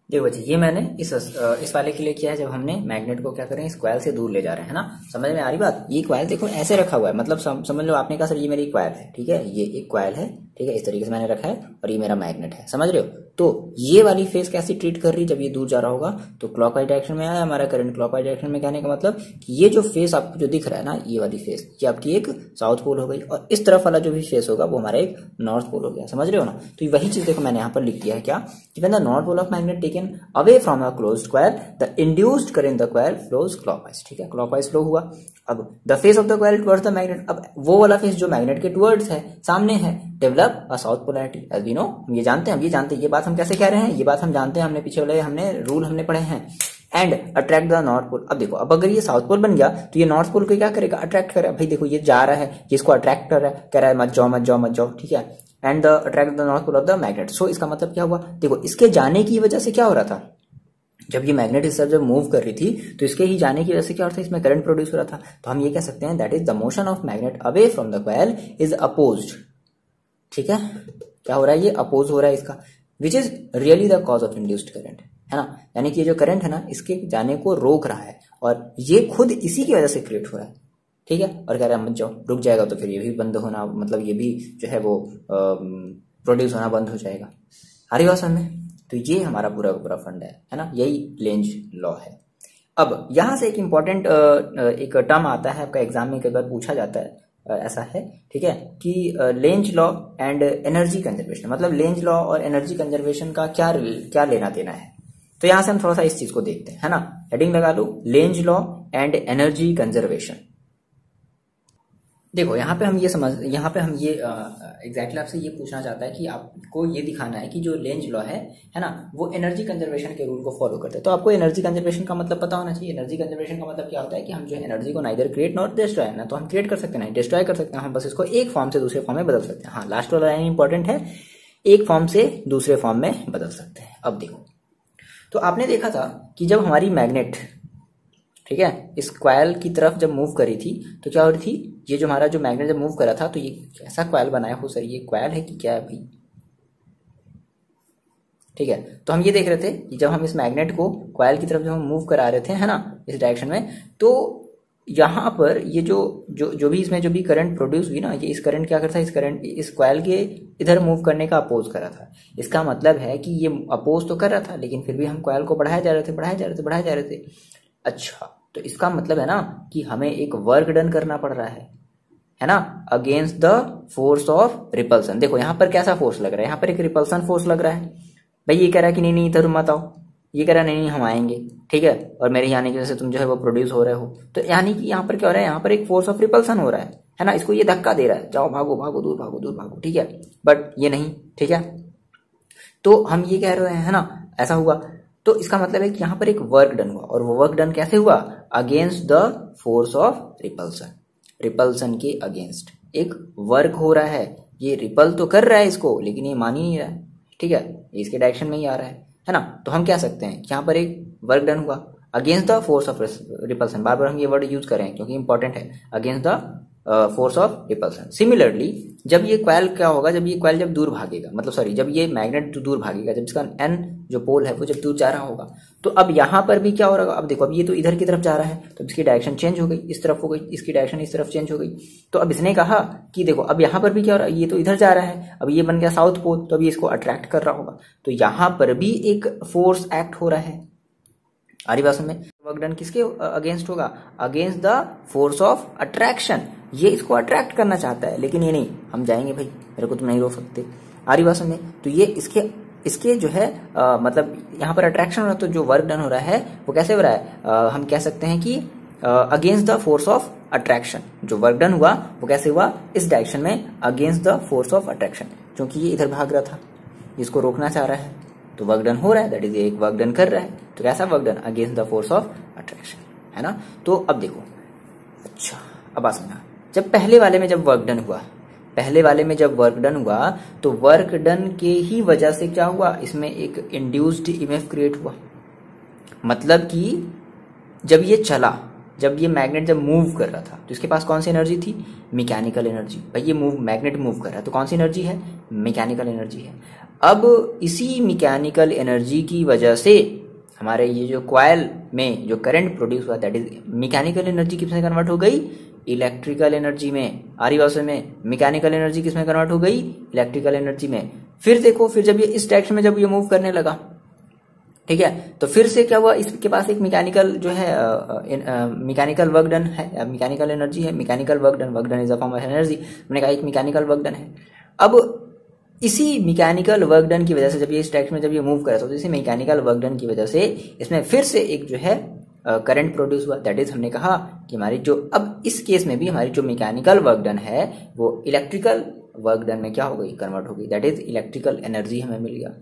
बच्चे ये मैंने इस वाले के लिए किया है, जब हमने मैग्नेट को क्या करें इस कॉइल से दूर ले जा रहे हैं ना। समझ में आ रही बात। ये कॉइल देखो ऐसे रखा हुआ है, मतलब समझ लो आपने कहा सर ये मेरी कॉइल है, ठीक है, ये एक कॉइल है, ठीक है, इस तरीके से मैंने रखा है, और ये मेरा मैग्नेट है, समझ रहे हो। तो ये वाली फेस कैसे ट्रीट कर रही है, जब ये दूर जा रहा होगा तो क्लॉकवाइज डायरेक्शन में आया हमारा करंट, क्लॉकवाइज डायरेक्शन में, कहने का मतलब कि ये जो फेस आपको जो दिख रहा है ना, ये वाली फेस, ये आपकी एक साउथ पोल हो गई, और इस तरफ वाला जो भी फेस होगा वो हमारा एक नॉर्थ पोल हो गया, समझ रहे हो ना। तो वही चीज देखो मैंने यहाँ पर लिख दिया है क्या, कि when the north pole of magnet taken away from a closed coil the induced current the coil flows clockwise, ठीक है, क्लॉकवाइज फ्लो हुआ। अब the face of the coil towards the magnet, अब वो वाला फेस जो मैग्नेट के towards है, सामने है, develop a south polarity as we know. हम ये जानते हैं, ये बात हम कैसे कह रहे हैं, ये बात हम जानते हैं, हमने पीछे वाले हमने रूल हमने पढ़े हैं। And attract the north pole. अब देखो अब अगर ये साउथ पोल बन गया तो ये नॉर्थ पोल को क्या करेगा, अट्रैक्ट करेगा। भाई देखो ये जा रहा है, ये इसको अट्रैक्ट कर रहा है, कह रहा है मत जाओ, ठीक है। And the attract the north pole of the magnet. So इसका मतलब क्या हुआ, देखो इसके जाने की वजह से क्या हो रहा था, जब ये मैग्नेट इस तरफ जब मूव कर रही थी तो इसके ही जाने की वजह से क्या हो रहा था, इसमें करंट प्रोड्यूस हो रहा था। तो हम ये कह सकते हैं that is the motion of magnet away from the coil is opposed, ठीक है। क्या हो रहा है, ये अपोज हो रहा है इसका, which is really the cause of induced current, है ना। यानी कि ये जो करंट है ना इसके जाने को रोक रहा है, और ये खुद इसी की वजह से क्रिएट हो रहा है, ठीक है। और कह रहा है मत जाओ, रुक जाएगा तो फिर ये भी बंद होना, मतलब ये भी जो है वो प्रोड्यूस होना बंद हो जाएगा। आ रही बात समझ में। तो ये हमारा पूरा का पूरा फंड है ना, यही लेंज लॉ है। अब यहां से एक इंपॉर्टेंट एक टर्म आता है आपका एग्जाम में, कई बार पूछा जाता है, ऐसा है, ठीक है, कि length law and energy conservation, मतलब लेंज लॉ और एनर्जी कंजर्वेशन का क्या लेना देना है। तो यहां से हम थोड़ा सा इस चीज को देखते हैं, है ना। हेडिंग लगा लो, Lenz law and energy conservation. देखो यहाँ पे हम ये एग्जैक्टली आपसे ये पूछना चाहता है कि आपको ये दिखाना है कि जो लेंज लॉ है ना, वो एनर्जी कंजर्वेशन के रूल को फॉलो करता है। तो आपको एनर्जी कंजर्वेशन का मतलब पता होना चाहिए। एनर्जी कंजर्वेशन का मतलब क्या होता है कि हम जो एनर्जी को नाइदर क्रिएट नॉट डिस्ट्रॉय, ना तो हम क्रिएट कर सकते हैं ना डिस्ट्रॉय कर सकते हैं, हम बस इसको एक फॉर्म से दूसरे फॉर्म में बदल सकते हैं। हाँ, लास्ट वाला लाइन इंपॉर्टेंट है, एक फॉर्म से दूसरे फॉर्म में बदल सकते हैं। अब देखो, तो आपने देखा था कि जब हमारी मैग्नेट, ठीक है, इस कॉइल की तरफ जब मूव करी थी तो क्या हो रही थी, ये जो हमारा जो मैग्नेट जब मूव करा था तो ये कैसा कॉइल बनाया हो सर, ये कॉइल है कि क्या है भाई, ठीक है। तो हम ये देख रहे थे कि जब हम इस मैग्नेट को कॉइल की तरफ जब हम मूव करा रहे थे, है ना, इस डायरेक्शन में, तो यहाँ पर ये जो भी इसमें जो भी करंट प्रोड्यूस हुई ना, ये इस करंट क्या करता है, इस करंट इस कॉइल के इधर मूव करने का अपोज करा था। इसका मतलब है कि ये अपोज तो कर रहा था, लेकिन फिर भी हम कॉइल को बढ़ाए जा रहे थे। अच्छा, तो इसका मतलब है ना कि हमें एक वर्क डन करना पड़ रहा है ना, against the force of repulsion. देखो यहाँ पर कैसा फोर्स लग रहा है, यहाँ पर एक रिपल्सन फोर्स लग रहा है। भाई ये कह रहा है कि नहीं इधर मत आओ, ये कह रहा है नहीं हम आएंगे, ठीक है, और मेरे आने की वजह से तुम जो है वो प्रोड्यूस हो रहे हो। तो यानी कि यहाँ पर क्या हो रहा है, यहाँ पर एक फोर्स ऑफ रिपल्सन हो रहा है ना, इसको ये धक्का दे रहा है, जाओ भागो दूर भागो, ठीक है, बट ये नहीं, ठीक है। तो हम ये कह रहे हैं, है ना, ऐसा हुआ। तो इसका मतलब है कि यहाँ पर एक वर्क डन हुआ, और वो वर्क डन कैसे हुआ, against the force of repulsion के अगेंस्ट एक वर्क हो रहा है। ये रिपल तो कर रहा है इसको, लेकिन ये मान ही नहीं रहा है, ठीक है, इसके डायरेक्शन में ही आ रहा है ना। तो हम कह सकते हैं कि यहाँ पर एक वर्क डन हुआ against the force of repulsion. बार बार हम ये वर्ड यूज करें क्योंकि इंपॉर्टेंट है, against the force of repulsion. Similarly जब ये कॉइल क्या होगा, जब ये कॉइल जब दूर भागेगा, मतलब सॉरी, जब ये मैग्नेट दूर भागेगा, जब इसका एन जो पोल है वो जब दूर जा रहा होगा, तो अब यहाँ पर भी क्या हो रहा होगा। अब देखो, अब ये तो इधर की तरफ जा रहा है, तो इसकी डायरेक्शन चेंज हो गई, इस तरफ हो गई, इसकी डायरेक्शन इस तरफ चेंज हो गई। तो अब इसने कहा कि देखो अब यहाँ पर भी क्या हो रहा है, ये तो इधर जा रहा है, अब ये बन गया साउथ पोल, तो अब ये इसको अट्रैक्ट कर रहा होगा। तो यहाँ पर भी एक फोर्स एक्ट हो रहा है। आरी बात में वर्क डन किसके अगेंस्ट होगा, against the force of attraction. ये इसको अट्रैक्ट करना चाहता है, लेकिन ये नहीं, हम जाएंगे भाई, मेरे को तुम नहीं रोक सकते। आरी बात में, तो ये इसके जो है मतलब यहाँ पर अट्रैक्शन हो रहा है, तो जो वर्क डन हो रहा है वो कैसे हो रहा है, हम कह सकते हैं कि against the force of attraction. जो वर्क डन हुआ वो कैसे हुआ, इस डायरेक्शन में, against the force of attraction, क्योंकि ये इधर भाग रहा था, जिसको रोकना चाह रहा है, तो वर्क डन हो रहा है, दैट इज एक वर्क डन कर रहा है। तो कैसा work done, against the force of attraction, है ना। तो अब देखो, अच्छा अब बात समझना, जब पहले वाले में जब वर्क डन हुआ, तो वर्क डन के ही वजह से क्या हुआ, इसमें एक इंड्यूस्ड ईएमएफ क्रिएट हुआ। मतलब कि जब ये चला, जब ये मैग्नेट जब मूव कर रहा था, तो इसके पास कौन सी एनर्जी थी, मैकेनिकल एनर्जी। भाई ये मैग्नेट मूव कर रहा है, तो कौन सी एनर्जी है, मैकेनिकल एनर्जी है। अब इसी मैकेनिकल एनर्जी की वजह से हमारे ये जो कॉइल में जो करंट प्रोड्यूस हुआ, दैट इज मैकेनिकल एनर्जी किसमें कन्वर्ट हो गई, इलेक्ट्रिकल एनर्जी में। आरी बात में, मैकेनिकल एनर्जी किसमें कन्वर्ट हो गई, इलेक्ट्रिकल एनर्जी में। फिर देखो, फिर जब ये इस डायरेक्शन में जब ये मूव करने लगा, ठीक है, तो फिर से क्या हुआ, इसके पास एक मैकेनिकल जो है मैकेनिकल वर्क डन है, मैकेनिकल एनर्जी है, mechanical work done is a form of energy. मैंने कहा एक मैकेनिकल वर्क डन है। अब इसी मैकेनिकल वर्क डन की वजह से जब ये इस डायरेक्शन में जब ये मूव कर रहा था, तो इसी मैकेनिकल वर्क डन की वजह से इसमें फिर से एक जो है करंट प्रोड्यूस हुआ। दैट इज हमने कहा कि हमारी जो अब इस केस में भी हमारी जो मैकेनिकल वर्क डन है वो इलेक्ट्रिकल वर्क डन में क्या हो गई, कन्वर्ट हो गई। दैट इज इलेक्ट्रिकल एनर्जी हमें मिल गया,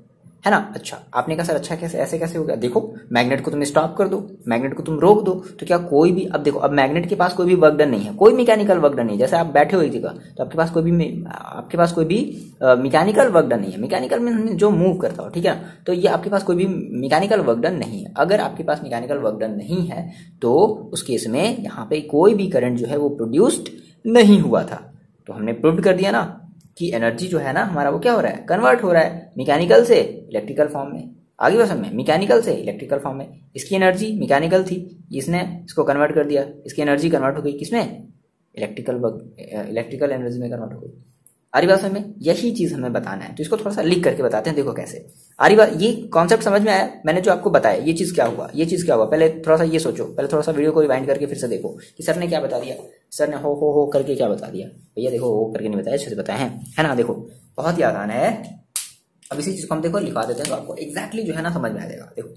है ना। अच्छा, आपने कहा सर अच्छा कैसे, ऐसे कैसे हो गया। देखो, मैग्नेट को तुम स्टॉप कर दो, मैग्नेट को तुम रोक दो, तो क्या कोई भी, अब देखो, अब मैग्नेट के पास कोई भी वर्क डन नहीं है, कोई मैकेनिकल वर्क डन नहीं है। जैसे आप बैठे हो एक जगह, तो आपके पास कोई भी मैकेनिकल वर्क डन नहीं है। मैकेनिकल में जो मूव करता हो, ठीक है, तो ये आपके पास कोई भी मैकेनिकल वर्क डन नहीं है। अगर आपके पास मैकेनिकल वर्क डन नहीं है, तो उस केस में यहाँ पे कोई भी करंट जो है वो प्रोड्यूस्ड नहीं हुआ था। तो हमने प्रूव कर दिया ना कि एनर्जी जो है ना हमारा वो क्या हो रहा है, कन्वर्ट हो रहा है मैकेनिकल से इलेक्ट्रिकल फॉर्म में। आगे बस में मैकेनिकल से इलेक्ट्रिकल फॉर्म में। इसकी एनर्जी मैकेनिकल थी, इसने इसको कन्वर्ट कर दिया, इसकी एनर्जी कन्वर्ट हो गई किसमें, इलेक्ट्रिकल एनर्जी में कन्वर्ट हो गई। आरी बात में, यही चीज हमें बताना है, तो इसको थोड़ा सा लिख करके बताते हैं। देखो कैसे आरी बात, ये कॉन्सेप्ट समझ में आया, मैंने जो आपको बताया ये चीज क्या हुआ, ये चीज क्या हुआ। पहले थोड़ा सा ये सोचो, पहले थोड़ा सा वीडियो को रिवाइंड करके फिर से देखो कि सर ने क्या बता दिया। सर ने हो करके क्या बता दिया, भैया देखो हो करके नहीं बताया, अच्छे से बताया है ना। देखो बहुत ही आसान है, अब इसी चीज को हम देखो लिखवा देते हैं, तो आपको एग्जैक्टली जो है ना समझ में आ जाएगा। देखो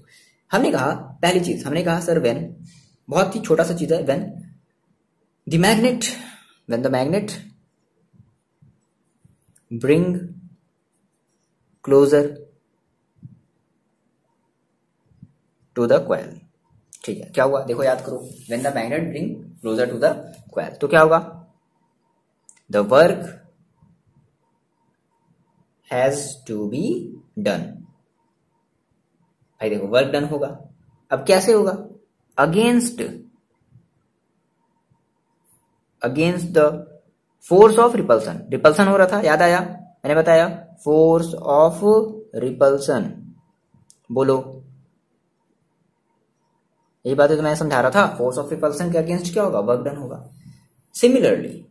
हमने कहा, पहली चीज हमने कहा सर व्हेन, बहुत ही छोटा सा चीज है, when the magnet bring closer to the coil. ठीक है, क्या हुआ देखो, याद करो, when the magnet bring closer to the coil, तो क्या होगा, the work has to be done. भाई देखो वर्क डन होगा, अब कैसे होगा, against the force of repulsion. Repulsion हो रहा था, याद आया, मैंने बताया फोर्स ऑफ रिपल्सन, बोलो यही बात है तो मैं समझा रहा था, फोर्स ऑफ रिपल्सन के अगेंस्ट क्या होगा, वर्क डन होगा। सिमिलरली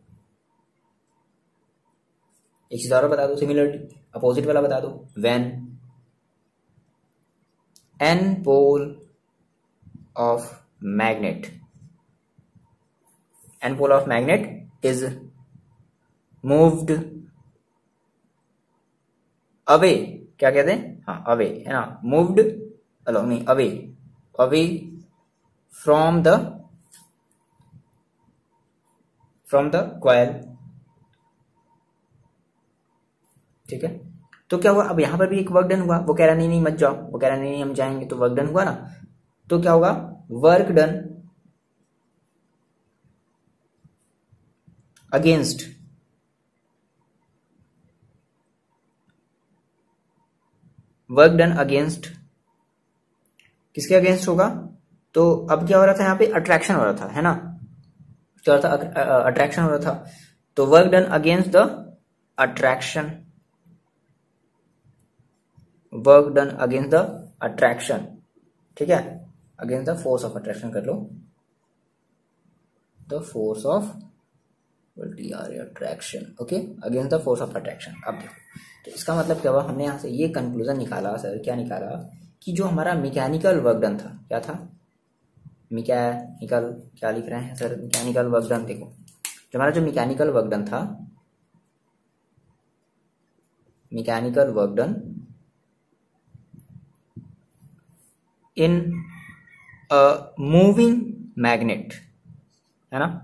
एक चीज और बता दो, सिमिलरली अपोजिट वाला बता दो, when N pole of magnet is moved away, क्या कहते हैं, हाँ अवे है ना, मूव्ड अलोंग नहीं अवे फ्रॉम द कॉइल। ठीक है, तो क्या हुआ, अब यहां पर भी एक वर्क डन हुआ, वो कह रहा नहीं मत जाओ, वो कह रहा नहीं हम जाएंगे, तो वर्क डन हुआ ना, तो क्या होगा, वर्क डन अगेंस्ट किसके अगेंस्ट होगा, तो अब क्या हो रहा था, यहाँ पे अट्रैक्शन हो रहा था, है ना, क्या हो रहा था, अट्रैक्शन हो रहा था, तो work done against the attraction, ठीक है, against the force of attraction कर लो, the force of attraction, okay, against the force of attraction. अब देखो, तो इसका मतलब क्या हुआ, हमने यहां से ये कंक्लूजन निकाला, सर क्या निकाला, कि जो हमारा मैकेनिकल वर्क डन था, क्या था, मैकेनिकल, क्या लिख रहे हैं सर, मैकेनिकल वर्क डन, देखो जो हमारा जो मैकेनिकल वर्क डन था, mechanical work done in a moving magnet, है ना,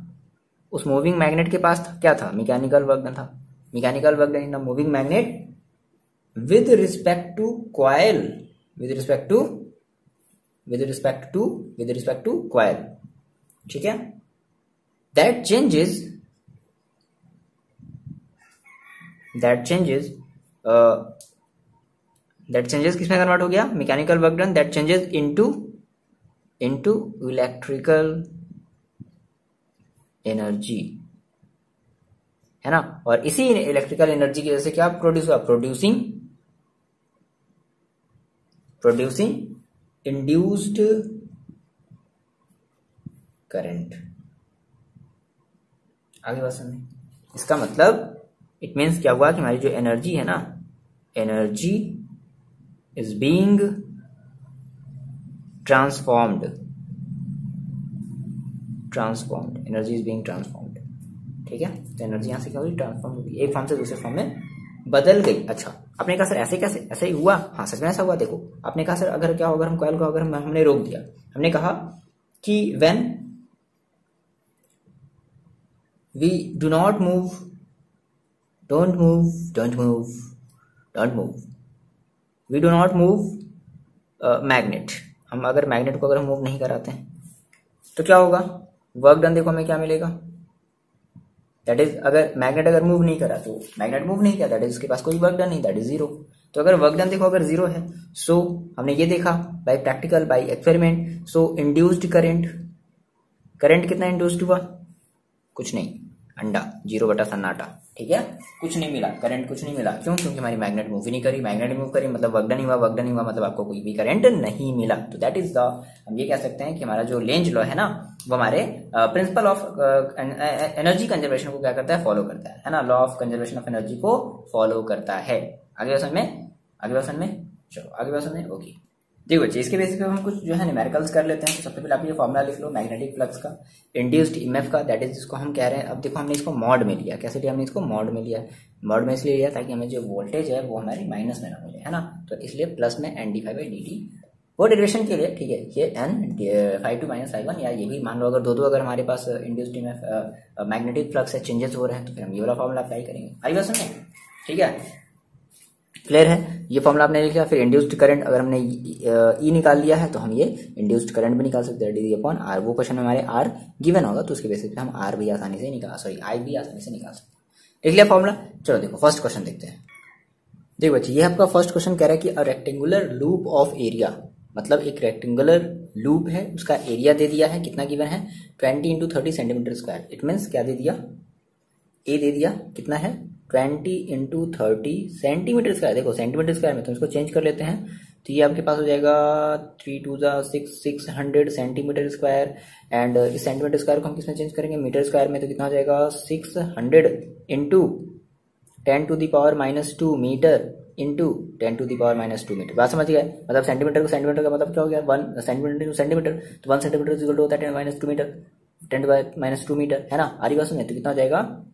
उस मूविंग मैग्नेट के पास क्या था, मैकेनिकल वर्क डन था, mechanical work done in a moving magnet with respect to coil, with respect to coil, ठीक है, दैट चेंजेस किसमें कन्वर्ट हो गया, mechanical work done that changes into electrical energy, है ना, और इसी इलेक्ट्रिकल एनर्जी की वजह से क्या प्रोड्यूस हुआ, प्रोड्यूसिंग इंड्यूस्ड करंट। आगे बात समझे, इसका मतलब इट मीन्स क्या हुआ कि हमारी जो एनर्जी है ना, energy is being transformed, energy is being transformed, ठीक है, तो एनर्जी यहां से क्या हुई, ट्रांसफॉर्म होगी, एक फॉर्म से दूसरे फॉर्म में बदल गई। अच्छा, आपने कहा सर ऐसे कैसे, ऐसे ही हुआ, हाँ सच में ऐसा हुआ, देखो आपने कहा सर अगर क्या होगा, हम कॉइल को अगर हमने रोक दिया, हमने कहा कि when we do not move, don't move, we do not move magnet, हम अगर मैग्नेट को अगर हम मूव नहीं कराते हैं तो क्या होगा, वर्क डन देखो हमें क्या मिलेगा, दैट इज, अगर मैग्नेट अगर मूव नहीं करा तो मैग्नेट मूव नहीं किया, दैट इज उसके पास कोई वर्क डन नहीं, दैट इज जीरो। तो अगर वर्क डन देखो अगर जीरो है, सो हमने ये देखा बाय प्रैक्टिकल, बाय एक्सपेरिमेंट, सो इंड्यूस्ड करंट कितना इंड्यूस्ड हुआ, कुछ नहीं, अंडा, 0 बटा सन्नाटा, ठीक है, कुछ नहीं मिला, करंट कुछ नहीं मिला, क्यों, क्योंकि हमारी मैग्नेट मूव ही नहीं करी, मैग्नेट मूव करी मतलब वर्क डन ही हुआ, मतलब आपको कोई भी करंट नहीं मिला। तो दैट इज द, हम ये कह सकते हैं कि हमारा जो लेंज लॉ है ना, वो हमारे प्रिंसिपल ऑफ एनर्जी कंजर्वेशन को क्या करता है, फॉलो करता है ना, law of conservation of energy को फॉलो करता है। आगे बात समझ में, चलो आगे बात समझ में, ओके। देखो बच्चे, इसके बेसिस पे हम कुछ जो है न्यूमेरिकल्स कर लेते हैं। तो सबसे पहले आप ये फॉर्मूला लिख लो मैग्नेटिक फ्लक्स का, इंड्यूस्ड ईएमएफ का, दैट इज जिसको हम कह रहे हैं, अब देखो हमने इसको मॉड में लिया, कैसे लिया हमने इसको, मॉड में लिया, मॉड में इसलिए लिया ताकि हमें जो वोल्टेज है वो हमारी माइनस में ना मिले, है ना, तो इसलिए प्लस में NdΦ/dt वो डेरिवेशन के लिए, ठीक है, ये n φ2 - φ1, या ये भी मान लो अगर दो अगर हमारे पास इंड्यूस्ड ईएमएफ मैग्नेटिक फ्लक्स है, चेंजेस हो रहे हैं, तो फिर हम ये वाला फॉर्मूला अप्लाई करेंगे। आई बात समझे, ठीक है, क्लियर है। ये फॉर्मूला आपने लिखा। फिर इंड्यूस्ड करंट, अगर हमने ई निकाल लिया है तो हम ये इंड्यूस्ड करंट भी निकाल सकते हैं, डी अपॉन आर। वो क्वेश्चन में हमारे आर गिवन होगा तो उसके बेसिस पे हम आर भी आसानी से आई भी आसानी से निकाल सकते हैं। लिख लिया फॉर्मूला। चलो देखो फर्स्ट क्वेश्चन देखते हैं। देखो बच्चे, ये आपका फर्स्ट क्वेश्चन कह रहा है कि a rectangular loop of area, मतलब एक रेक्टेंगुलर लूप है, उसका एरिया दे दिया है, कितना गिवन है 20 into 30 centimetre square. It means क्या दे दिया, ए दे दिया, कितना है 20 इंटू 30 सेंटीमीटर स्क्वायर। देखो सेंटीमीटर स्क्वायर में तो इसको चेंज कर लेते हैं, तो ये आपके पास हो जाएगा 3 2 600 सेंटीमीटर स्क्वायर। एंड इस सेंटीमीटर स्क्वायर को हम किसमें चेंज करेंगे, मीटर स्क्वायर में, तो कितना हो जाएगा 600 into 10 to the power -2 metre into 10 to the power -2 metre. बात समझ गए, मतलब सेंटीमीटर को सेंटीमीटर का मतलब क्या हो गया 1 सेंटीमीटर इंटू सेंटीमीटर, तो 1 सेंटीमीटर इक्वल टू होता है 10 -2 मीटर, 10 -2 मीटर, है ना। आरी बात सुनिए, तो कितना हो जाएगा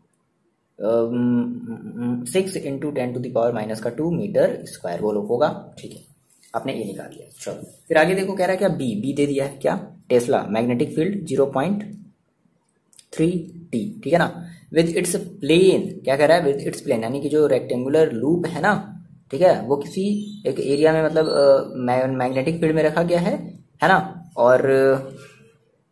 6 into 10 to the power -2 metre square, वो लोग होगा। ठीक है, आपने ये निकाल लिया। चलो फिर आगे देखो, कह रहा है क्या, बी दे दिया है, क्या टेस्ला मैग्नेटिक फील्ड 0.3 टी, ठीक है ना, विद इट्स प्लेन। क्या कह रहा है, विद इट्स प्लेन, यानी कि जो रेक्टेंगुलर लूप है ना, ठीक है, वो किसी एक एरिया में मतलब मैग्नेटिक फील्ड में रखा गया है ना, और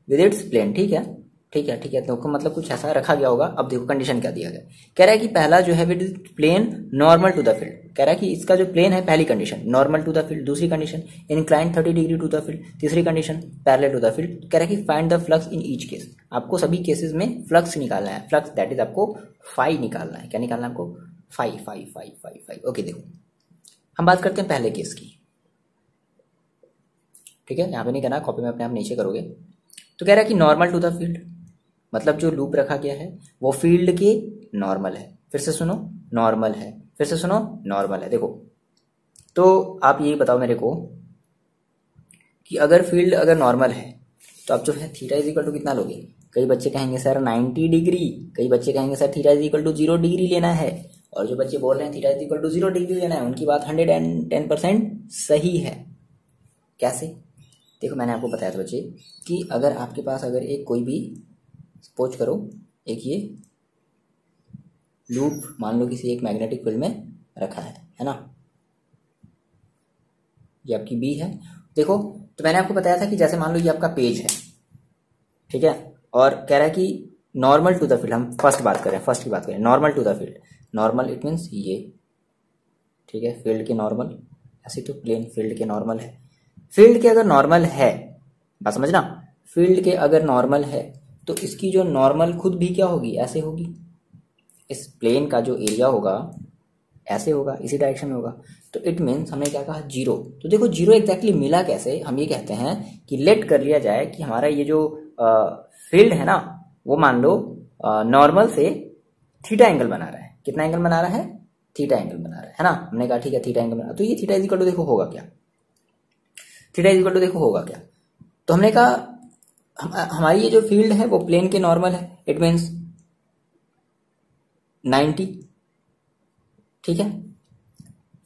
विद इट्स प्लेन। ठीक है, ठीक है, ठीक है, तो मतलब कुछ ऐसा रखा गया होगा। अब देखो कंडीशन क्या दिया गया, कह रहा है कि पहला जो है with plane normal to the field, कह रहा है कि इसका जो प्लेन है, पहली condition normal to the field, दूसरी condition incline 30 degree to the field, तीसरी condition parallel to the field. कह रहा है कि find the flux in each case, आपको सभी केसेस में फ्लक्स निकालना है, फ्लक्स दैट इज आपको फाई निकालना है। क्या निकालना है आपको, phi phi phi phi phi. Okay, देखो हम बात करते हैं पहले केस की, ठीक है, यहाँ पे नहीं करना, कॉपी में अपने आप नीचे करोगे। तो कह रहा है कि नॉर्मल टू द फील्ड, मतलब जो लूप रखा गया है वो फील्ड के नॉर्मल है। फिर से सुनो, नॉर्मल है, फिर से सुनो, नॉर्मल है। देखो तो आप ये बताओ मेरे को कि अगर फील्ड अगर नॉर्मल है तो आप जो है थीटा इज इक्वल टू कितना लोगे। कई बच्चे कहेंगे सर 90 डिग्री, कई बच्चे कहेंगे sir theta is equal to 0 degree लेना है, और जो बच्चे बोल रहे हैं theta is equal to 0 degree लेना है, उनकी बात 110% सही है। कैसे, देखो मैंने आपको बताया था बच्चे कि अगर आपके पास अगर एक कोई भी सपोज करो एक ये लूप मान लो किसी एक मैग्नेटिक फील्ड में रखा है ना, ये आपकी बी है। देखो तो मैंने आपको बताया था कि जैसे मान लो ये आपका पेज है, ठीक है, और कह रहा है कि नॉर्मल टू द फील्ड, हम फर्स्ट की बात करें normal to the field. Normal it means ये, ठीक है, फील्ड के नॉर्मल, ऐसे तो प्लेन फील्ड के नॉर्मल है। फील्ड के अगर नॉर्मल है, बात समझना, फील्ड के अगर नॉर्मल है तो इसकी जो नॉर्मल खुद भी क्या होगी, ऐसे होगी। इस प्लेन का जो एरिया होगा ऐसे होगा, इसी डायरेक्शन में होगा। तो इट मीन्स हमने क्या कहा, 0। तो देखो 0 एग्जैक्टली मिला कैसे, हम ये कहते हैं कि लेट कर लिया जाए कि हमारा ये जो फील्ड है ना, वो मान लो नॉर्मल से थीटा एंगल बना रहा है। कितना एंगल बना रहा है, थीटा एंगल बना रहा है ना। हमने कहा ठीक है थीटा एंगल बना, तो ये थीटा इज इक्वल टू देखो होगा क्या, थीटा इज इक्वल टू देखो होगा क्या। तो हमने कहा हमारी ये जो फील्ड है वो प्लेन के नॉर्मल है, इट मीन्स 90, ठीक है,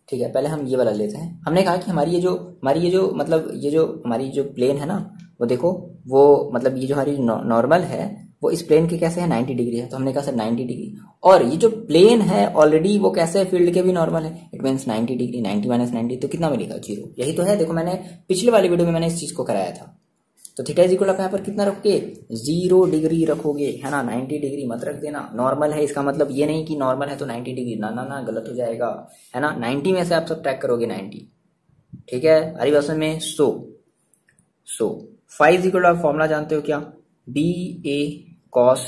ठीक है। पहले हम ये वाला लेते हैं। हमने कहा कि हमारी ये जो मतलब ये जो हमारी जो प्लेन है ना, वो देखो वो मतलब ये जो हमारी नॉर्मल है वो इस प्लेन के कैसे है 90 डिग्री है। तो हमने कहा सर 90 डिग्री, और ये जो प्लेन है ऑलरेडी वो कैसे है, फील्ड के भी नॉर्मल है, इट मीन्स 90 डिग्री, 90 माइनस 90 तो कितना मिलेगा 0। यही तो है, देखो मैंने पिछले वाली वीडियो में मैंने इस चीज को कराया था। तो थीटा इज इक्वल आप यहाँ पर कितना रखोगे, 0 डिग्री रखोगे, है ना। 90 डिग्री मत रख देना, नॉर्मल है इसका मतलब ये नहीं कि नॉर्मल है तो 90 डिग्री, ना ना ना, गलत हो जाएगा, है ना। 90 में से आप सब ट्रैक करोगे 90, ठीक है। अरे भाषण में सो फाइव इज इक्वल आप फॉर्मूला जानते हो क्या, बी ए कॉस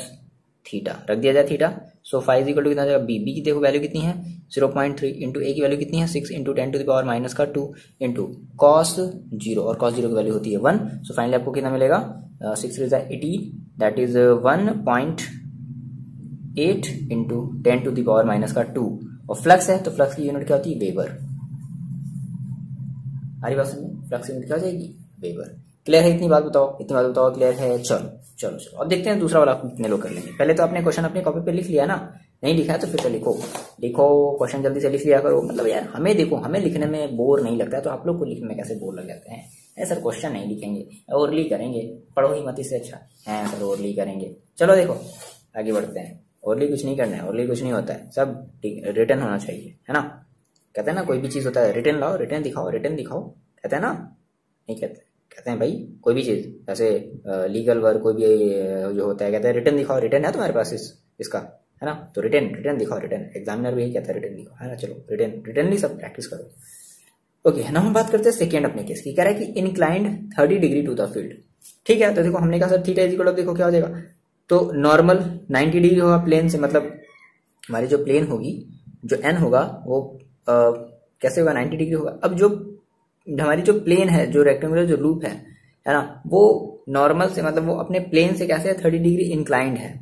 थीटा, रख दिया जाए theta. So phi equal to कितना जाएगा, बी की देखो वैल्यू कितनी है 0.3 इंटू ए की वैल्यू कितनी है 6 into 10 to the power -2 into cos 0, और कॉस 0 की वैल्यू होती है 1। सो फाइनली आपको कितना मिलेगा 6 3 80, that is 1.8 into 10 to the power -2। और फ्लक्स है तो फ्लक्स की यूनिट क्या होती है, वेबर। हमारी बात समझ, फ्लक्स की यूनिट क्या हो जाएगी, वेबर। क्लियर है, इतनी बात बताओ, क्लियर है। चलो चलो चलो अब देखते हैं दूसरा वाला कितने लोग कर लेंगे। पहले तो आपने क्वेश्चन अपने कॉपी पे लिख लिया ना, नहीं लिखा है तो फिर तो लिखो क्वेश्चन जल्दी से लिख लिया करो। मतलब यार हमें देखो, हमें लिखने में बोर नहीं लगता है, तो आप लोग को लिखने में कैसे बोर लग जाते हैं। सर क्वेश्चन नहीं लिखेंगे, ओरली करेंगे, पढ़ो ही मत, इससे अच्छा है सर ओरली करेंगे। चलो देखो आगे बढ़ते हैं। ओरली कुछ नहीं करना है, ओरली कुछ नहीं होता है, सब रिटर्न होना चाहिए, है ना। कहते हैं ना कोई भी चीज़ होता है रिटर्न लाओ, रिटर्न दिखाओ, रिटर्न दिखाओ, कहते हैं ना, नहीं कहते, कहते हैं भाई कोई भी चीज़ जैसे लीगल वर्क कोई भी जो होता है कहते हैं रिटर्न दिखाओ, रिटर्न है तुम्हारे पास इसका, है ना, तो रिटर्न रिटर्न दिखाओ, रिटर्न एग्जामिनर भी यही कहता है रिटर्न दिखाओ, है ना। चलो रिटर्न रिटर्नली सब प्रैक्टिस करो। ओके ना, हम बात करते हैं सेकेंड अपने केस की। कह रहा है कि inclined 30 degree to the field. ठीक है, तो देखो हमने कहा sir theta is equal to, देखो क्या हो जाएगा, तो नॉर्मल 90 डिग्री होगा प्लेन से, मतलब हमारी जो प्लेन होगी, जो एन होगा वो कैसे होगा, 90 डिग्री होगा। अब जो हमारी जो प्लेन है, जो रेक्टेंगुलर जो लूप है ना, वो नॉर्मल से मतलब वो अपने प्लेन से कैसे है, 30 डिग्री इंक्लाइंड है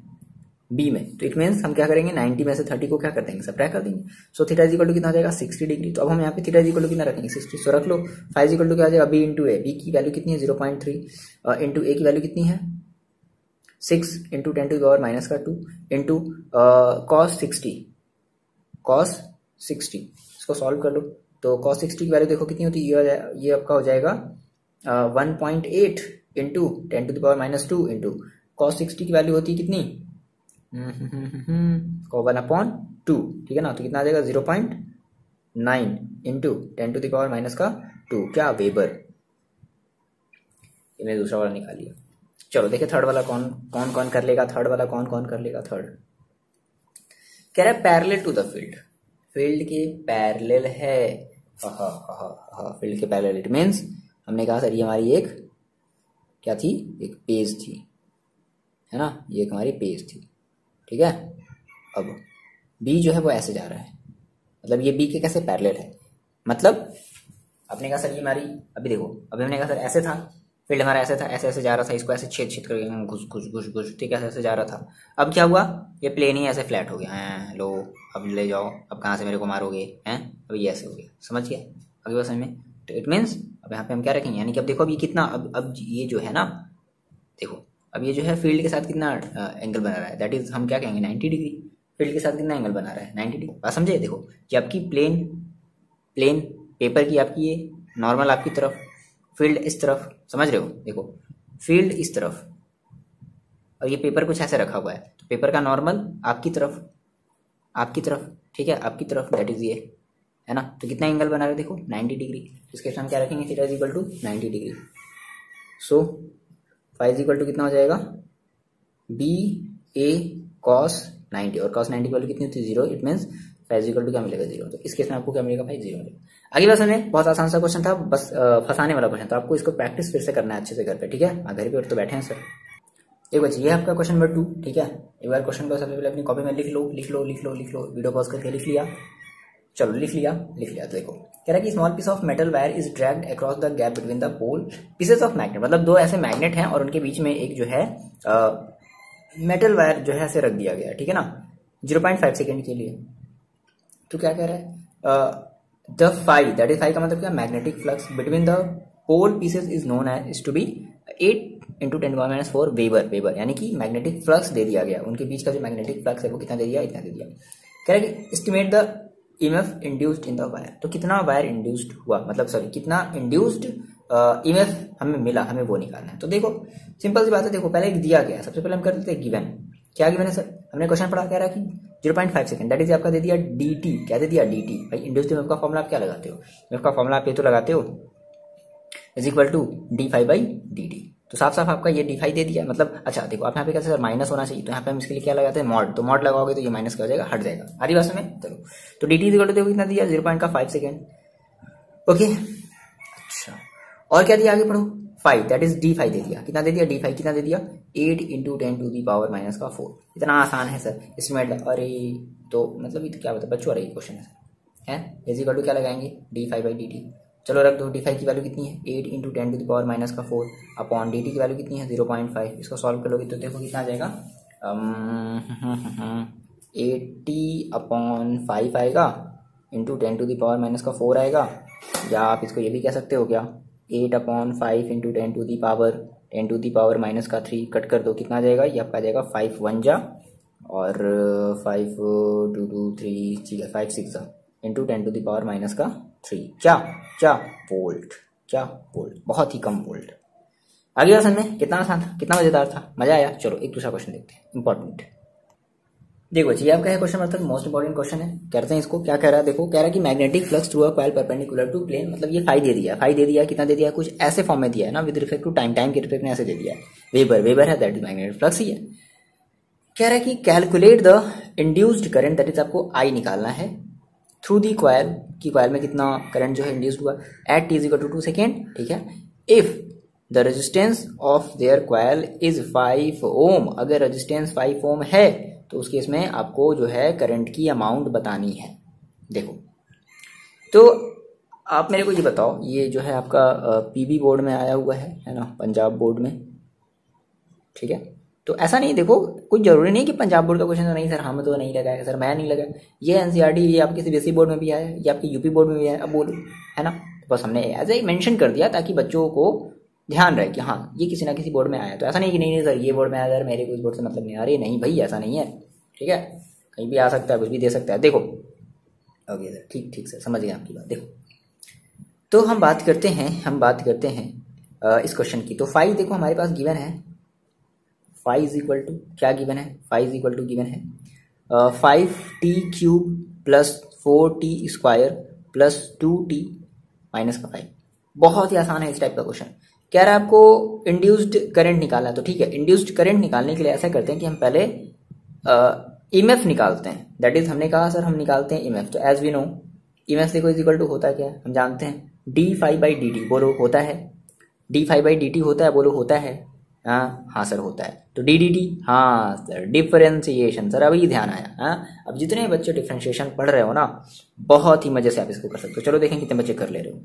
बी में। तो इट मीन्स हम क्या करेंगे, 90 में से 30 को क्या कर देंगे, सबट्रैक्ट कर देंगे। So theta is equal to कितना हो जाएगा, 60 डिग्री। तो अब हम यहाँ पे थीटा इज इक्वल टू कितना रखेंगे, 60। सो रख लो। फाइव इज इक्वल टू क्या हो जाएगा, बी इंटू ए। बी की वैल्यू कितनी है, 0.3 इंटू ए की वैल्यू कितनी है, 6 into 10 to the power minus का 2 इंटू कॉस 60, कॉस 60। इसको सॉल्व कर लो तो कॉस 60 की वैल्यू देखो कितनी होती है, ये आपका हो जाएगा 1.8 into 10 to the power minus 2 into cos 60 की वैल्यू होती है कितनी, 1/2। ठीक है ना, तो कितना आ जाएगा 0.9 into 10 to the power minus का 2, क्या वेबर। ये मैंने दूसरा वाला निकाल लिया। चलो देखिए थर्ड वाला कौन कौन कौन कर लेगा, थर्ड वाला कौन कौन कर लेगा। थर्ड कह रहा है parallel to the field, field के पैरेलल है। फील्ड के पैरेलल, इट मीन्स हमने कहा सर ये हमारी एक क्या थी, एक पेज थी, है ना, ये एक हमारी पेज थी। ठीक है, अब बी जो है वो ऐसे जा रहा है, मतलब ये बी के कैसे पैरेलल है, मतलब आपने कहा सर ये हमारी, अभी देखो अभी हमने कहा सर ऐसे था फील्ड हमारा, ऐसे था, ऐसे ऐसे जा रहा था, इसको ऐसे छेद छेद करके घुस घुस घुस घुस, ठीक है, ऐसे ऐसे जा रहा था। अब क्या हुआ, ये प्लेन ही ऐसे फ्लैट हो गया है, लो अब ले जाओ, अब कहाँ से मेरे को मारोगे हैं, अब ये ऐसे हो गया, समझ गया अगली बार समझ में। तो इट मीन्स अब यहाँ पे हम क्या रखेंगे, यानी कि अब देखो अब ये कितना, अब ये जो है ना, देखो अब ये जो है फील्ड के साथ कितना एंगल बना रहा है, दैट इज हम क्या कहेंगे 90 डिग्री। फील्ड के साथ कितना एंगल बना रहा है, 90 डिग्री। बात समझे, देखो कि आपकी प्लेन प्लेन पेपर की आपकी ये नॉर्मल आपकी तरफ, फील्ड इस तरफ, समझ रहे हो, देखो फील्ड इस तरफ और ये पेपर कुछ ऐसे रखा हुआ है, तो पेपर का नॉर्मल आपकी तरफ, आपकी तरफ, ठीक है, आपकी तरफ, दैट इज ये, है ना। तो कितना एंगल बना रहे देखो 90 डिग्री। इसके साथ हम क्या रखेंगे, theta is equal to 90 degree. So phi is equal to कितना हो जाएगा, बी ए कॉस 90, और कॉस 90 की वैल्यू कितनी होती है, 0। It means phi is equal to क्या मिलेगा, 0। तो इस केस में आपको क्या मिलेगा भाई, 0 मिलेगा। आगे बस हमें बहुत आसान सा क्वेश्चन था, बस फंसाने वाला क्वेश्चन था, आपको इसको प्रैक्टिस फिर से करना है अच्छे से घर पे, ठीक है। घर पे तो बैठे हैं सर। एक बच्चे ये आपका क्वेश्चन नंबर 2, ठीक है। एक बार क्वेश्चन को सबसे पहले अपनी कॉपी में लिख लो, लिख लो, लिख लो, लिख लो, वीडियो पॉज करके लिख लिया, चलो लिख लिया, लिख लिया। तो देखो कह रहा है कि small piece of metal wire is dragged across the gap between the pole pieces of magnet, मतलब दो ऐसे मैग्नेट हैं और उनके बीच में एक जो है मेटल वायर जो है ऐसे रख दिया गया, ठीक है ना, 0.5 सेकेंड के लिए। तो क्या कह रहा है, the phi, that is phi का मतलब क्या, magnetic flux between the pole pieces is known as to be 8 into 10⁻⁴ weber, weber यानी कि मैग्नेटिक फ्लक्स दे दिया गया, उनके बीच का जो मैग्नेटिक फ्लक्स है वो कितना दे दिया, इतना दे दिया। कह रहा है कि estimate the EMF induced in the wire, तो कितना वायर इंड्यूस्ड हुआ, मतलब सॉरी कितना इंड्यूस्ड ईएमएफ हमें मिला, हमें वो निकालना है। तो देखो सिंपल सी बात है, देखो पहले एक दिया गया, सबसे पहले हम कर लेते हैं गिवन। क्या गिवन है सर, हमने क्वेश्चन पढ़ा, कह रहा है कि 0.5 सेकंड, दैट इज आपका दे दिया dt, क्या दे दिया dt। भाई इंड्यूस्ड ईएमएफ का फॉर्मूला आप क्या लगाते हो, ईएमएफ का फॉर्मूला आप ये तो लगाते हो, इज इक्वल टू d∅/dt। तो साफ साफ आपका ये d∅ दे दिया, मतलब अच्छा देखो आप यहाँ पे कैसे सर माइनस होना चाहिए, तो यहाँ पे हम इसके लिए क्या लगाते हैं, मॉड। तो मॉड लगाओगे तो ये माइनस क्या हो जाएगा, हट जाएगा। आधी बात में चलो, तो dt इज इक्वल टू देखो कितना दिया, 0.5 सेकेंड। ओके अच्छा, और क्या दिया आगे पढ़ो, 5, दैट इज d∅ दे दिया, कितना दे दिया, d∅ कितना दे दिया, 8 इंटू 10⁻⁻⁴। इतना आसान है सर इसमें, अरे तो मतलब ये तो क्या बता बच्चों, अरे क्वेश्चन है सर, है इज इक्वल टू क्या लगाएंगे, d∅/dt। चलो रख दो, d∅ की वैल्यू कितनी है, 8 इंटू 10⁻⁴ अपॉन dt की वैल्यू कितनी है, 0.5। इसको सॉल्व करोगे तो देखो कितना आ जाएगा, 80/5 आएगा इंटू 10⁻⁴ आएगा, या आप इसको ये भी कह सकते हो क्या, 8/5 इंटू 10⁻⁻³ कट कर दो, कितना आ जाएगा, ये आपका आ जाएगा 5 1 जा और 5 2 2 3, ठीक है 5 6 जा इंटू 10⁻⁻3। क्या क्या वोल्ट, क्या वोल्ट, बहुत ही कम वोल्ट। अगले क्वेश्चन में कितना आसान था, कितना मजेदार था, मजा आया। चलो एक दूसरा क्वेश्चन देखते हैं, इंपॉर्टेंट। देखो जी, आपका क्वेश्चन मतलब मोस्ट इंपॉर्टेंट क्वेश्चन है। कहते हैं इसको, क्या कह रहा है, देखो कह रहा है कि magnetic flux through a coil perpendicular to plane, मतलब ये फाई दे दिया। फाई दे दिया, कितना दे दिया, कुछ ऐसे फॉर्म में दिया है ना, with respect to time, time के रिस्पेक्ट में ऐसे दे दिया है। वेबर है, दैट इज मैग्नेटिक फ्लक्स ही है। कह रहा है कि calculate the induced current, that is आपको आई निकालना है, थ्रू दी कॉइल, की कॉइल में कितना करंट जो है इंड्यूस्ड हुआ at t equal to 2 second, ठीक है। If the resistance of their coil is 5 ohm, अगर रेजिस्टेंस 5 ओम है तो उस केस में आपको जो है करंट की अमाउंट बतानी है। देखो, तो आप मेरे को ये बताओ, ये जो है आपका पीबी बोर्ड में आया हुआ है ना, पंजाब बोर्ड में, ठीक है। तो ऐसा नहीं, देखो कुछ जरूरी नहीं कि पंजाब बोर्ड का क्वेश्चन तो नहीं सर, हमें तो नहीं लगा है सर, मैं नहीं लगा, ये एनसीईआरटी, ये आपके सीबीएसई बोर्ड में भी आया है, ये आपके यूपी बोर्ड में भी आया है, अब बोलो, है ना। बस हमने एज ए मेंशन कर दिया ताकि बच्चों को ध्यान रहे कि हाँ ये किसी ना किसी बोर्ड में आया। तो ऐसा नहीं कि नहीं सर ये बोर्ड में आया सर, मेरे को इस बोर्ड से मतलब नहीं, अरे नहीं भाई ऐसा नहीं है, ठीक है, कहीं भी आ सकता है, कुछ भी दे सकता है। देखो ओके सर, ठीक सर, समझ गए आपकी बात। देखो, तो हम बात करते हैं इस क्वेश्चन की। तो फाई देखो हमारे पास गिवन है, फाई इज इक्वल टू क्या गिवन है, phi is equal to given है 5t cube plus 4t square plus 2t minus का 5। बहुत ही आसान है इस टाइप का क्वेश्चन। कह रहा है आपको इंड्यूस्ड करंट निकालना है, तो ठीक है, इंड्यूस्ड करंट निकालने के लिए ऐसा करते हैं कि हम पहले ईएमएफ निकालते हैं, दैट इज हमने कहा सर हम निकालते हैं ईएमएफ। तो एज वी नो ईएमएफ देखो इज इक्वल टू होता है क्या है, हम जानते हैं d phi by D t, बोलो होता है, d phi by D t होता है, बोलो होता है, हाँ सर होता है। तो डी डी टी, हाँ सर डिफरेंशिएशन, सर अभी ध्यान आया। हाँ, अब जितने बच्चे डिफरेंशिएशन पढ़ रहे हो ना, बहुत ही मजे से आप इसको कर सकते हो। चलो देखें कितने बच्चे कर ले रहे हो,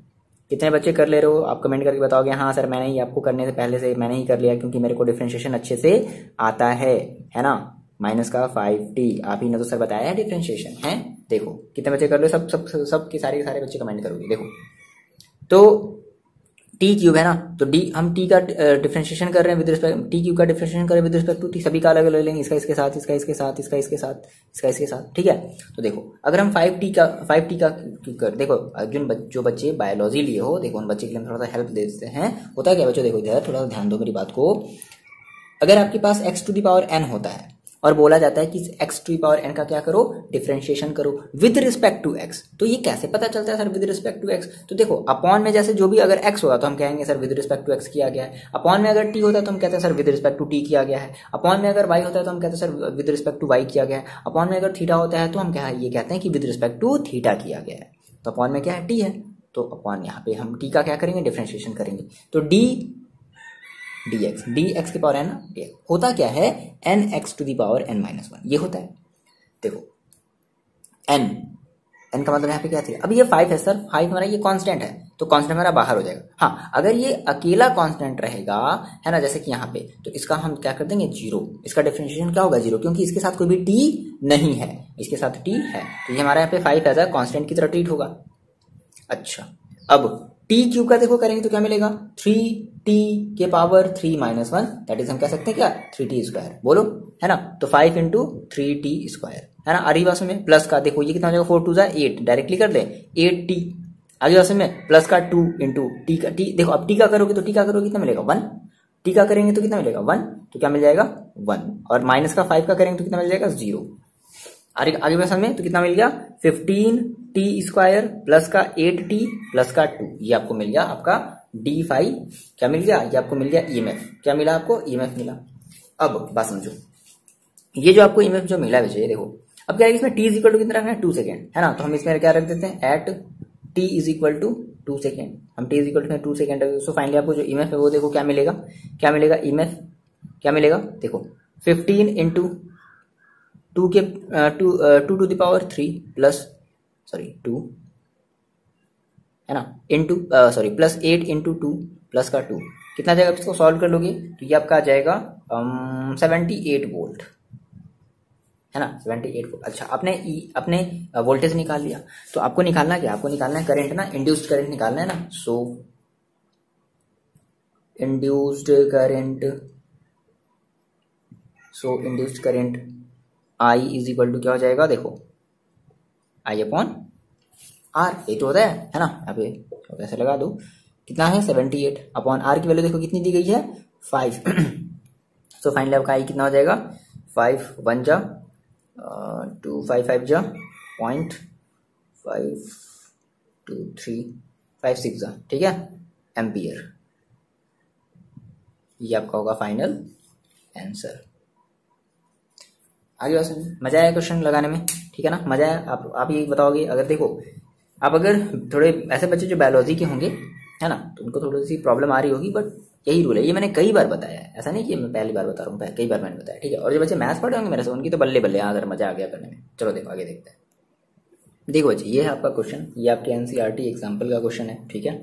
कितने बच्चे कर ले रहे हो, आप कमेंट करके बताओगे हाँ सर मैंने ही, आपको करने से पहले से मैंने ही कर लिया क्योंकि मेरे को डिफरेंशिएशन अच्छे से आता है ना। माइनस का 5t, आप ही ने तो सर बताया है डिफरेंशिएशन है। देखो कितने बच्चे कर लो, सब के सारे बच्चे कमेंट करोगे। देखो तो टी क्यूब है ना, तो डी हम टी का डिफरेंशिएशन कर रहे हैं विद रिस्पेक्ट, टी क्यूब का डिफरेंशिएशन कर रहे हैं विद रिस्पेक्ट टू टी, सभी का अलग अलग लेंगे, इसका इसके साथ, इसका इसके साथ, इसका इसके साथ, इसका इसके साथ, ठीक है। तो देखो अगर हम 5t का कर, देखो जो बच्चे बायोलॉजी लिए हो, देखो उन बच्चे के लिए हम थोड़ा सा हेल्प दे देते हैं। होता है क्या बच्चों, देखो इधर थोड़ा सा ध्यान दो मेरी बात को। अगर आपके पास x to the power n होता है और बोला जाता है कि x to the power n का क्या करो, डिफरेंशिएशन करो विद रिस्पेक्ट टू x, तो ये कैसे पता चलता है sir with respect to x? तो देखो अपॉन में जैसे जो भी अगर x होगा तो हम कहेंगे sir with respect to x किया गया है, अपॉन में अगर t होता है तो हम कहते हैं sir with respect to t किया गया है, अपॉन में अगर y होता है तो हम कहते हैं sir with respect to y किया गया है, अपॉन में अगर थीटा होता है तो हम ये कहते हैं कि विद रिस्पेक्ट टू थीटा किया गया है। तो अपॉन में क्या है, t है, तो अपॉन यहाँ पे हम t का क्या करेंगे, डिफरेंशिएशन करेंगे। तो dx की पावर n ना, dx होता क्या है, nx to the power n minus 1, ये होता है। देखो n का मतलब यहाँ पे क्या थी, अब ये 5 है सर, 5 हमारा ये कांस्टेंट है, तो कांस्टेंट हमारा बाहर हो जाएगा। हाँ अगर ये अकेला कांस्टेंट रहेगा, है ना, जैसे कि यहाँ पे, तो इसका हम क्या कर देंगे 0, इसका डिफरेंशिएशन क्या होगा 0, क्योंकि इसके साथ कोई भी t नहीं है, इसके साथ t है, तो ये हमारा यहाँ पे 5 एज अ कांस्टेंट की तरह ट्रीट होगा। अच्छा, अब टी क्यूब का देखो करेंगे तो क्या मिलेगा, 3t के पावर 3 माइनस 1, दैट इज हम कह सकते हैं क्या 3t स्क्वायर, बोलो, है ना। तो 5 इंटू 3t स्क्वायर, है ना। आगे भाषा में प्लस का देखो ये कितना हो जाएगा, 4 2 8, डायरेक्टली कर दे 8t। आगे भाषा में प्लस का 2 इंटू टी का, टी देखो अब टी का करोगे तो टी का करोगे कितना मिलेगा 1, टी का करेंगे तो कितना मिलेगा 1, तो क्या मिल जाएगा 1, और माइनस का 5 का करेंगे तो कितना मिल जाएगा 0। आगे भाषा में तो कितना मिल गया 15t स्क्वायर प्लस का 8t प्लस का 2, ये आपको मिल गया आपका d5, क्या मिल गया, ये आपको मिल गया ईएमएफ, क्या मिला आपको ईएमएफ मिला। अब बात समझो, ये जो आपको ईएमएफ जो मिला है, देखो अब क्या है इसमें t इज इक्वल टू कितना रखना है 2 सेकेंड, है ना। तो हम इसमें क्या रख देते हैं at t is equal to 2 second, हम t is equal to 2 second. So finally आपको जो ईएमएफ है वो देखो क्या मिलेगा ईएमएफ क्या मिलेगा, देखो 15 into 2 to the power 3 plus 2 है ना, इंटू प्लस 8 इंटू 2 प्लस का 2, कितना जाएगा, इसको सॉल्व कर लोगे तो ये आपका आ जाएगा 78 वोल्ट, है ना, 78 वोल्ट। अच्छा अपने वोल्टेज निकाल लिया, तो आपको निकालना क्या, आपको निकालना है करंट ना, इंड्यूस्ड करंट निकालना है ना। So induced current I is equal to क्या हो जाएगा, देखो I अपॉन R, ये तो होता है ना। यहाँ पे तो ऐसे लगा दो, कितना है 78 अपॉन R की वैल्यू देखो कितनी दी गई है 5। सो फाइनली आपका I कितना हो जाएगा 5 1 जा 2 5 5 जा 0.52356 जा, ठीक है, एम्पियर। ये आपका होगा फाइनल आंसर। आगे बात समझ, मजा आया क्वेश्चन लगाने में, ठीक है ना, मजा आया। आप ये बताओगे, अगर देखो आप अगर थोड़े ऐसे बच्चे जो बायोलॉजी के होंगे, है ना, तो उनको थोड़ी सी प्रॉब्लम आ रही होगी, बट यही रूल है, ये मैंने कई बार बताया है, ऐसा नहीं कि मैं पहली बार बता रहा हूँ, कई बार मैंने बताया, ठीक है। और जो बच्चे मैथ्स पढ़े होंगे मेरे से, उनकी तो बल्ले बल्ले, अगर मजा आ गया करने में। चलो देखो आगे देखते हैं। देखो बच्चे, ये है आपका क्वेश्चन, ये आपके एनसीईआरटी एग्जाम्पल का क्वेश्चन है, ठीक है।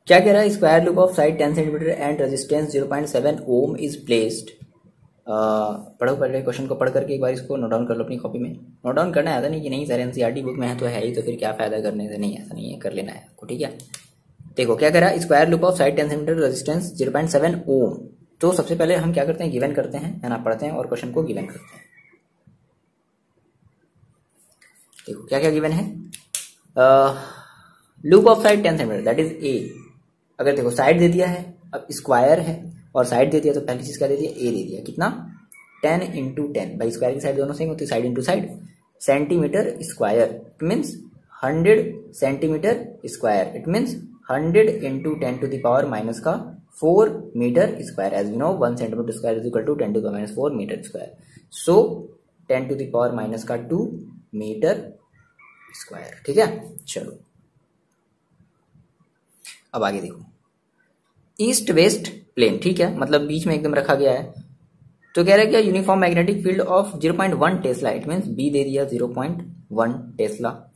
क्या कह रहा है, square loop of side 10 centimetre and resistance 0.7 ohm is placed. पढ़ो पहले क्वेश्चन को पढ़ करके एक बार इसको नोट डाउन कर लो अपनी कॉपी में। नोट डाउन करना है, नहीं कि नहीं सर एनसीईआरटी बुक में है तो है ही, तो फिर क्या फायदा करने से, नहीं ऐसा नहीं है, कर लेना है आपको, ठीक है। देखो क्या कह रहा है, square loop of side 10 centimetre resistance 0.7 ओम। तो सबसे पहले हम क्या करते हैं, गिवन करते हैं, है ना, पढ़ते हैं और क्वेश्चन को गिवन करते हैं। देखो क्या क्या गिवन है, loop of side 10 centimetre that is a. अगर देखो साइड दे दिया है, अब स्क्वायर है और साइड दे दिया, तो पहली चीज क्या दे दिया, ए दे दिया, कितना 10 × 10, भाई स्क्वायर की साइड दोनों सेम होती है, side into side, centimetre square, it means 100 centimetre square, it means 100 × 10⁻⁻4 metre square. As we know 1 centimetre square is equal to 10⁻⁴ metre square, so 10⁻⁻2 metre square, ठीक है। चलो अब आगे देखो, ईस्ट वेस्ट प्लेन, ठीक है, मतलब बीच में एकदम रखा गया है। तो कह रहा है क्या, uniform magnetic field of 0.1 tesla, it means B दे दिया 0.1 tesla,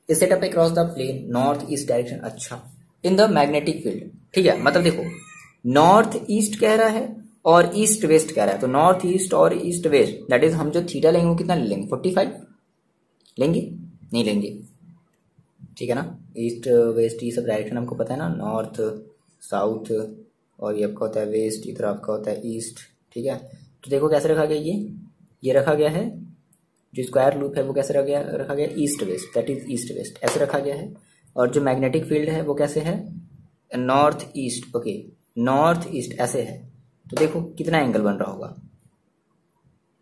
is set up across the plane north east direction. अच्छा, इन द मैग्नेटिक फील्ड, ठीक है, मतलब देखो नॉर्थ ईस्ट कह रहा है और ईस्ट वेस्ट कह रहा है, तो नॉर्थ ईस्ट और ईस्ट वेस्ट, दैट इज हम जो थीटा लेंगे वो कितना ले लेंगे, 45 लेंगे, नहीं लेंगे, ठीक है ना। ईस्ट वेस्ट ये सब डायरेक्शन हमको पता है ना, नॉर्थ साउथ, और ये आपका होता है वेस्ट, इधर आपका होता है ईस्ट, ठीक है। तो देखो कैसे रखा गया, ये रखा गया है, जो स्क्वायर लूप है वो कैसे रखा गया east west, that is east west, ऐसे रखा गया है। और जो मैग्नेटिक फील्ड है वो कैसे है, north east, okay, north east ऐसे है। तो देखो कितना एंगल बन रहा होगा,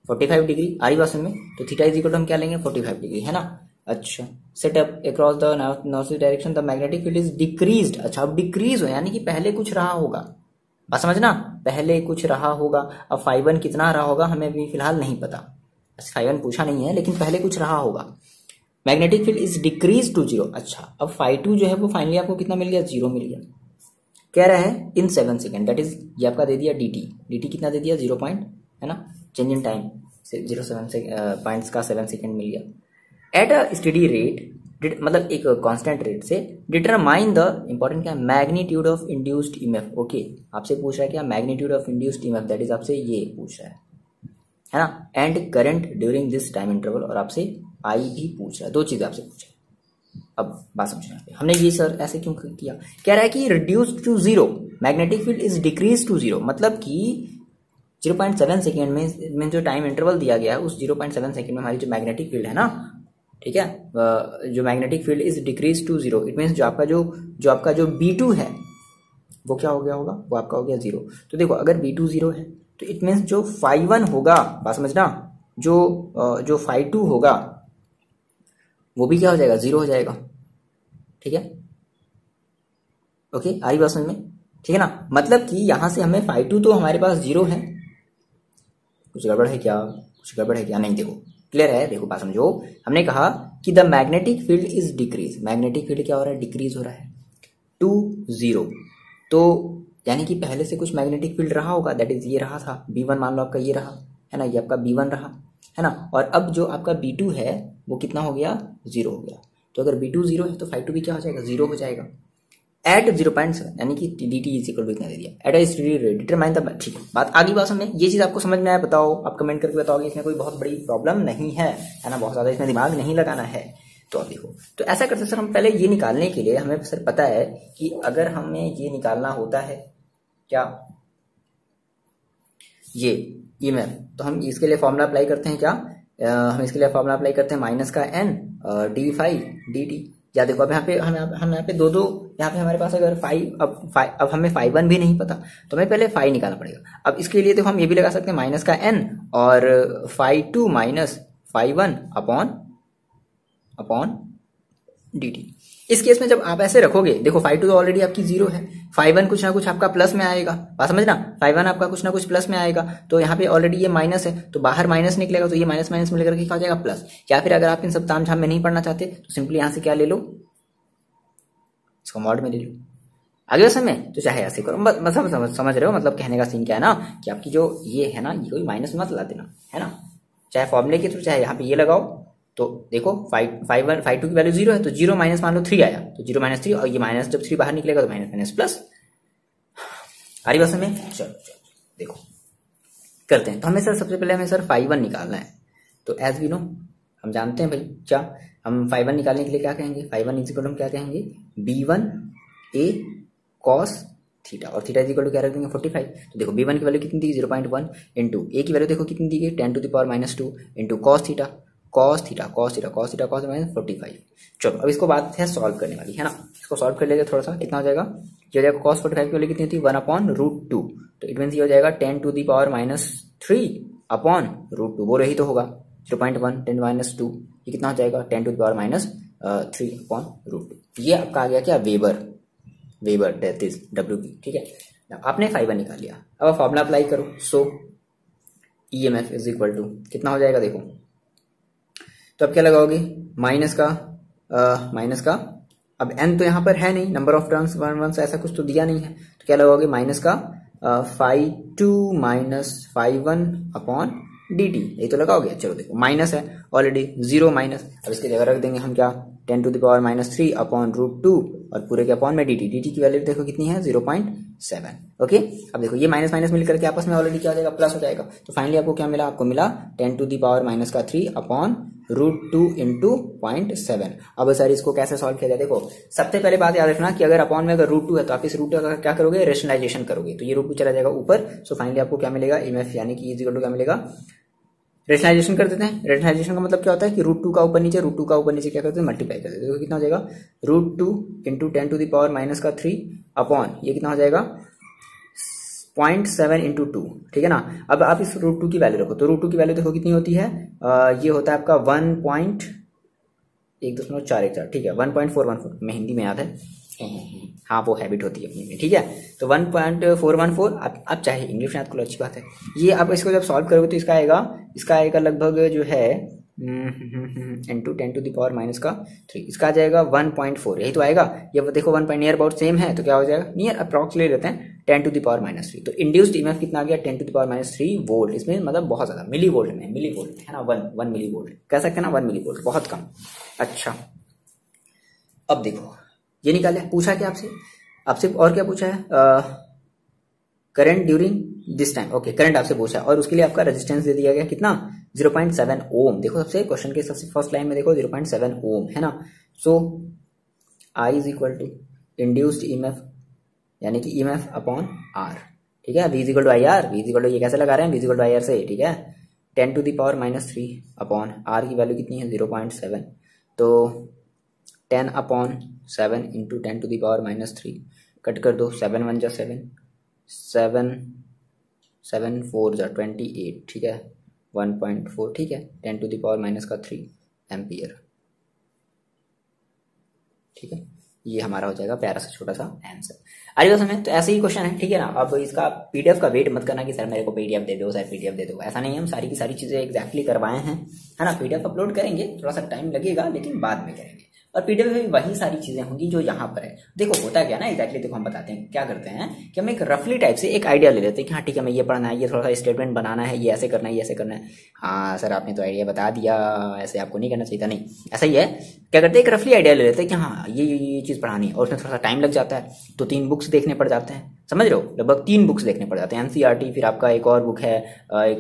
45 डिग्री, आ रही बात समझ में। तो थीटा इज इक्वल टू हम क्या लेंगे, 45 डिग्री, है ना। अच्छा, set up across the north east direction the magnetic field is decreased. अच्छा, अब डिक्रीज हो यानी कि पहले कुछ रहा होगा, बात समझना, पहले कुछ रहा होगा। अब φ1 कितना रहा होगा हमें अभी फिलहाल नहीं पता, φ1 पूछा नहीं है, लेकिन पहले कुछ रहा होगा। Magnetic field is decrease to 0। अच्छा, अब φ2 जो है वो फाइनली आपको कितना मिल गया, 0 मिल गया। कह रहा है इन 7 सेकेंड, दैट इज ये आपका दे दिया dt कितना दे दिया 0 पॉइंट, है ना, चेंज इन टाइम 0.7 सेकेंड मिल गया। एट अ स्टडी रेट, मतलब एक कांस्टेंट रेट से, डिटरमाइन द, इंपॉर्टेंट क्या है, magnitude of induced EMF. Okay, आपसे पूछ रहा है क्या, magnitude of induced EMF, that is आपसे ये पूछ रहा है ना, and current during this time interval, और आपसे आई भी पूछ रहा है, 2 चीजें आपसे पूछ रहा है। अब बात समझना, हमने ये सर ऐसे क्यों किया, कह रहा है कि reduce to 0, magnetic field is decrease to 0, मतलब कि 0.7 सेकेंड में जो टाइम इंटरवल दिया गया है, उस 0.7 सेकेंड में हमारी जो मैग्नेटिक फील्ड है ना, ठीक है, जो magnetic field is decrease to 0, it means जो आपका जो B2 है वो क्या हो गया होगा, वो आपका हो गया 0। तो देखो अगर B2 0 है तो इट मीन्स जो φ1 होगा, बात समझना, जो φ2 होगा वो भी क्या हो जाएगा, 0 हो जाएगा, ठीक है। ओके, आ रही बात समझ में, ठीक है ना। मतलब कि यहां से हमें φ2 तो हमारे पास 0 है, कुछ गड़बड़ है क्या, नहीं, देखो क्लियर है। देखो बात समझो, हमने कहा कि the magnetic field is decrease, magnetic field क्या हो रहा है, डिक्रीज हो रहा है टू 0। तो यानी कि पहले से कुछ मैग्नेटिक फील्ड रहा होगा, दैट इज ये रहा था B1, मान लो आपका ये रहा, है ना, ये आपका B1 रहा, है ना। और अब जो आपका B2 है वो कितना हो गया, 0 हो गया। तो अगर B2 0 है तो φ2 भी क्या हो जाएगा, 0 हो जाएगा। एट 0.7 यानी कि dt इज इक्वल टू इतना दे दिया, at a study rate determine the, ठीक है। बात आगे बात समझ में, ये चीज आपको समझ में आया, बताओ, आप कमेंट करके बताओगे, इसमें कोई बहुत बड़ी प्रॉब्लम नहीं है ना, बहुत ज्यादा इसमें दिमाग नहीं लगाना है। तो अब देखो, तो ऐसा करते सर, हम पहले ये निकालने के लिए हमें सर पता है कि अगर हमें ये निकालना होता है क्या, ये ईएमएफ, तो हम इसके लिए फॉर्मूला अप्लाई करते हैं क्या, हम इसके लिए फॉर्मूला अप्लाई करते हैं -n d∅ dt। या देखो अब यहाँ पे हम यहाँ पे दो यहाँ पे हमारे पास अगर अब हमें φ1 भी नहीं पता, तो हमें पहले फाई निकालना पड़ेगा। अब इसके लिए देखो हम ये भी लगा सकते हैं -n और φ2 - phi1 अपॉन dt। इस केस में जब आप ऐसे रखोगे, देखो phi2 तो ऑलरेडी आपकी 0 है, phi1 कुछ ना कुछ आपका प्लस में आएगा, बात समझना, phi1 आपका कुछ ना कुछ प्लस में आएगा, तो यहाँ पे ऑलरेडी ये माइनस है, तो बाहर माइनस निकलेगा, तो ये माइनस माइनस मिलकर के क्या हो जाएगा प्लस। या फिर अगर आप इन सब ताम झाम में नहीं पढ़ना चाहते तो सिंपली यहाँ से क्या ले लो, इसको मॉड में ले लो। आगे समय तो चाहे ऐसे करो, मतलब समझ रहे हो, मतलब कहने का सीन क्या है ना कि आपकी जो ये है ना, ये कोई माइनस मत ला देना, है ना, चाहे फॉर्मूले के थ्रू चाहे यहाँ पे ये लगाओ। तो देखो phi2 की वैल्यू 0 है, तो 0 माइनस मान लो 3 आया, तो 0 माइनस 3, और ये माइनस जब 3 बाहर निकलेगा तो माइनस माइनस प्लस। आ रही बात समझ? चलो देखो करते हैं। तो हमें सर सबसे पहले हमें सर phi1 निकालना है। तो एज वी नो, हम जानते हैं भाई क्या, हम phi1 निकालने के लिए क्या कहेंगे, phi1 इक्वल हम क्या कहेंगे, b1 a cos थीटा, और थीटा इक्वल टू क्या रख देंगे 45। तो देखो b1 की वैल्यू कितनी दी 0.1 इंटू a की वैल्यू देखो कितनी दी गई 10 to the power -2 into cos theta minus 45। चलो अब इसको बात है सॉल्व करने वाली, है ना, इसको सॉल्व कर लेंगे थोड़ा सा, कितना हो जाएगा, ये हो जाएगा cos 45 की वैल्यू कितनी होती है 1/√2, तो इट मीन ये हो जाएगा 10 टू द पावर -3 अपॉन √2, बोलो यही तो होगा 0.1 10 -2, ये कितना हो जाएगा 10 टू द पावर -3 अपॉन √2। ये आपका आ गया क्या, वेबर दैट इज WB, ठीक है। आपने phi1 निकाल लिया, अब फॉर्मूला अप्लाई करो। सो EMF इज इक्वल टू कितना हो जाएगा, देखो तो अब क्या लगाओगे, माइनस का अब n तो यहाँ पर है नहीं, नंबर ऑफ टर्न्स 1 ऐसा कुछ तो दिया नहीं है, तो क्या लगाओगे माइनस का phi2 minus phi1 upon dt, यही तो लगाओगे। चलो देखो माइनस है ऑलरेडी, 0 माइनस, अब इसकी जगह रख देंगे हम क्या 10 टू द पावर -3 अपॉन √2 और पूरे के अपॉन में dt की वैल्यू देखो कितनी है 0.7। ओके, अब देखो ये माइनस माइनस मिलकर के आपस में ऑलरेडी क्या हो जाएगा, प्लस हो जाएगा। तो फाइनली आपको क्या मिला, आपको मिला 10 to the power -3 upon √2 into 0.7। अब सर इसको कैसे सॉल्व किया जाए, देखो सबसे पहले बात याद रखना कि अगर अपॉन में अगर √2 है तो आप इस √2 का क्या करोगे, रेशनलाइजेशन करोगे, तो ये √2 चला जाएगा ऊपर। सो फाइनली आपको क्या मिलेगा, EMF यानी कि इज इक्वल टू क्या मिलेगा, रेशनलाइजेशन कर देते हैं। रेशनलाइजेशन का मतलब क्या होता है कि √2 का ऊपर नीचे क्या करते हैं, मल्टीप्लाई कर देते हैं। तो कितना हो जाएगा √2 into 10 to the power -3 upon ये कितना हो जाएगा 0.7 इंटू 2, ठीक है ना। अब आप इस √2 की वैल्यू रखो, तो √2 की वैल्यू देखो कितनी होती है, ये होता है आपका 1.1414, ठीक है 1.414, मैं हिंदी में याद है, हाँ वो हैबिट होती है अपनी में, ठीक है। तो 1.414, आप चाहे इंग्लिश में याद करो, अच्छी बात है। ये आप इसको जब सॉल्व करोगे तो इसका आएगा लगभग जो है इंटू 10 टू द पावर -3, इसका आ जाएगा 1.4, यही तो आएगा। ये देखो 1 नियर अबाउट सेम है, तो क्या हो जाएगा, नियर अप्रॉक्स ले लेते हैं 10 टू द पावर -3। तो इंड्यूस्ड EMF कितना आ गया 10 टू द पावर -3 वोल्ट, इसमें मतलब बहुत ज्यादा मिली वोल्ट में है ना, 1 मिली वोल्ट कह सकते हैं ना, 1 मिली वोल्ट बहुत कम। अच्छा अब देखो ये निकाले, पूछा क्या आपसे और क्या पूछा है, current during this time, okay current आपसे पूछा है, और उसके लिए आपका रेजिस्टेंस दे दिया गया कितना 0.7 ओम। देखो सबसे क्वेश्चन के सबसे फर्स्ट लाइन में देखो 0.7 ओम है ना। So I is equal to induced EMF यानी कि EMF अपॉन R, ठीक है। V is equal to IR, V is equal to ये कैसे लगा रहे हैं, V is equal to IR से, ठीक है। 10 to the power -3 upon R की वैल्यू कितनी है 0.7, तो 10 upon 7 into 10 to the power -3 cut कर दो, 7 1 जा 7 7 4 जा 28, ठीक है 1.4, ठीक है 10 टू द पावर -3 एम्पियर, ठीक है। ये हमारा हो जाएगा प्यारा सा छोटा सा आंसर। अरे समय तो ऐसे ही क्वेश्चन है, ठीक है ना। अब इसका PDF का वेट मत करना कि सर मेरे को PDF दे दो, सर PDF दे दो, ऐसा नहीं है। हम सारी की सारी चीजें एग्जैक्टली करवाए हैं, है ना। PDF अपलोड करेंगे, थोड़ा सा टाइम लगेगा लेकिन बाद में करेंगे, और PDF में भी वही सारी चीजें होंगी जो यहाँ पर है। देखो होता क्या ना एग्जैक्टली, देखो हम बताते हैं क्या करते हैं कि हम एक रफली टाइप से एक आइडिया ले लेते हैं कि हाँ ठीक है, हमें ये पढ़ना है, ये थोड़ा सा स्टेटमेंट बनाना है, ये ऐसे करना है, ये ऐसे करना है। हाँ सर आपने तो आइडिया बता दिया, ऐसे आपको नहीं करना चाहिए था, नहीं ऐसा ही है। क्या करते हैं, एक रफली आइडिया ले लेते हैं कि हाँ ये चीज पढ़ानी है, और उसमें थोड़ा सा टाइम लग जाता है, तो 3 बुक्स देखने पड़ जाते हैं, समझ रहे हो, लगभग 3 बुक्स देखने पड़ जाते हैं। NCERT, फिर आपका एक और बुक है, एक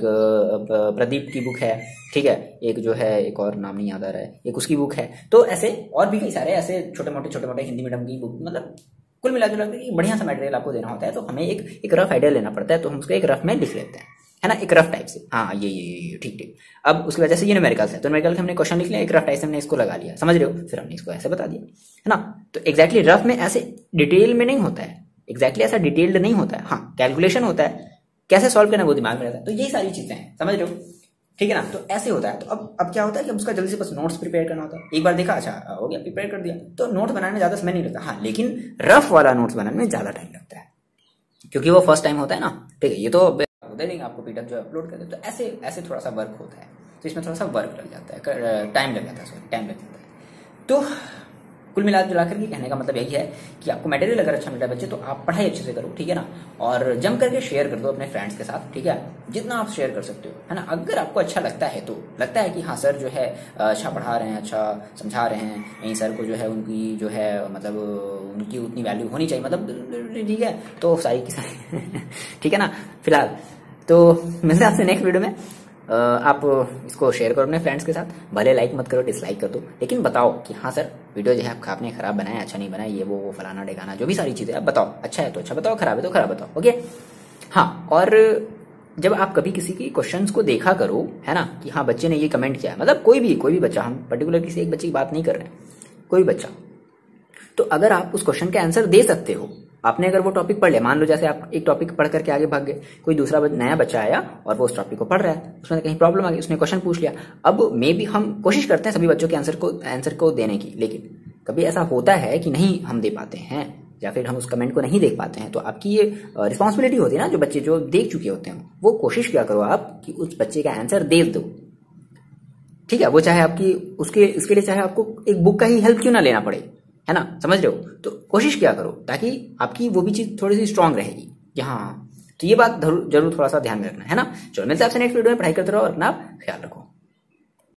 प्रदीप की बुक है, ठीक है, एक जो है एक और नाम नहीं याद आ रहा है, एक उसकी बुक है। तो ऐसे और भी कई सारे ऐसे छोटे मोटे हिंदी मीडियम की बुक, मतलब कुल मिलाकर बढ़िया सा मटेरियल आपको देना होता है। तो हमें एक रफ आइडिया लेना पड़ता है, तो हम उसको एक रफ में लिख लेते हैं, है ना, एक रफ टाइप से। हाँ ये ठीक। अब उसकी वजह से ये न्यूमेरिकल्स है, तो न्यूमेरिकल हमने क्वेश्चन लिख लिया, एक रफ टाइप से हमने इसको लगा लिया, समझ रहे हो, फिर हमने इसको ऐसे बता दिया, है ना। तो एग्जैक्टली रफ में ऐसे डिटेल में नहीं होता है, एग्जैक्टली ऐसा डिटेल्ड नहीं होता है। हाँ कैलकुलेशन होता है, कैसे सॉल्व करना वो दिमाग में रहता है। तो यही सारी चीजें हैं, समझ रहे हो। ठीक है ना। तो ऐसे होता है। तो अब क्या होता है कि उसका जल्दी से बस नोट्स प्रिपेयर करना होता है। एक बार देखा, अच्छा हो गया, प्रिपेयर कर दिया, तो नोट्स बनाने में ज्यादा समय नहीं लगता। हाँ, लेकिन रफ वाला नोट्स बनाने में ज्यादा टाइम लगता है, क्योंकि वो फर्स्ट टाइम होता है ना। ठीक है, ये तो दे देंगे आपको पीडीएफ जो अपलोड कर दे, तो ऐसे ऐसे थोड़ा सा वर्क होता है, तो इसमें थोड़ा सा वर्क लग जाता है, टाइम लग जाता है, सॉरी टाइम लग जाता है। तो कुल मिला जुलाकर के कहने का मतलब यही है कि आपको मटेरियल अगर अच्छा मिल रहा है बच्चे, तो आप पढ़ाई अच्छे से करो, ठीक है ना। और जम करके शेयर कर दो अपने फ्रेंड्स के साथ, ठीक है, जितना आप शेयर कर सकते हो, है ना। अगर आपको अच्छा लगता है, तो लगता है कि हाँ सर जो है अच्छा पढ़ा रहे हैं, अच्छा समझा रहे हैं, यहीं सर को जो है उनकी जो है मतलब उनकी उतनी वैल्यू होनी चाहिए, मतलब ठीक है, तो सारी की सारी ठीक है ना। फिलहाल तो मिलते हैं आपसे नेक्स्ट वीडियो में। आप इसको शेयर करो अपने फ्रेंड्स के साथ, भले लाइक मत करो, डिसलाइक कर दो, लेकिन बताओ कि हाँ सर वीडियो जो है आपने खराब बनाया, अच्छा नहीं बनाया, ये वो फलाना ढेकाना, जो भी सारी चीजें आप बताओ। अच्छा है तो अच्छा बताओ, खराब है तो खराब बताओ, ओके। हाँ, और जब आप कभी किसी की क्वेश्चंस को देखा करो, है ना, कि हाँ बच्चे ने ये कमेंट किया, मतलब कोई भी बच्चा, हम पर्टिकुलर किसी एक बच्चे की बात नहीं कर रहे हैं, कोई बच्चा, तो अगर आप उस क्वेश्चन का आंसर दे सकते हो, आपने अगर वो टॉपिक पढ़ लिया, मान लो जैसे आप एक टॉपिक पढ़ करके आगे भाग गए, कोई दूसरा नया बच्चा आया और वो उस टॉपिक को पढ़ रहा है, उसमें कहीं प्रॉब्लम आ गई, उसने क्वेश्चन पूछ लिया। अब मे भी हम कोशिश करते हैं सभी बच्चों के आंसर को देने की, लेकिन कभी ऐसा होता है कि नहीं हम दे पाते हैं, या फिर हम उस कमेंट को नहीं देख पाते हैं, तो आपकी ये रिस्पॉन्सिबिलिटी होती है ना, जो बच्चे जो देख चुके होते हैं, वो कोशिश क्या करो आप कि उस बच्चे का आंसर दे दो, ठीक है। वो चाहे आपकी उसके लिए चाहे आपको एक बुक का ही हेल्प क्यों ना लेना पड़े, है ना, समझ रहे हो। तो कोशिश क्या करो ताकि आपकी वो भी चीज थोड़ी सी स्ट्रांग रहेगी कि हाँ, तो ये बात जरूर थोड़ा सा ध्यान में रखना, है ना। चलो मिलते हैं आपसे नेक्स्ट वीडियो में, पढ़ाई करते रहो और अपना ख्याल रखो।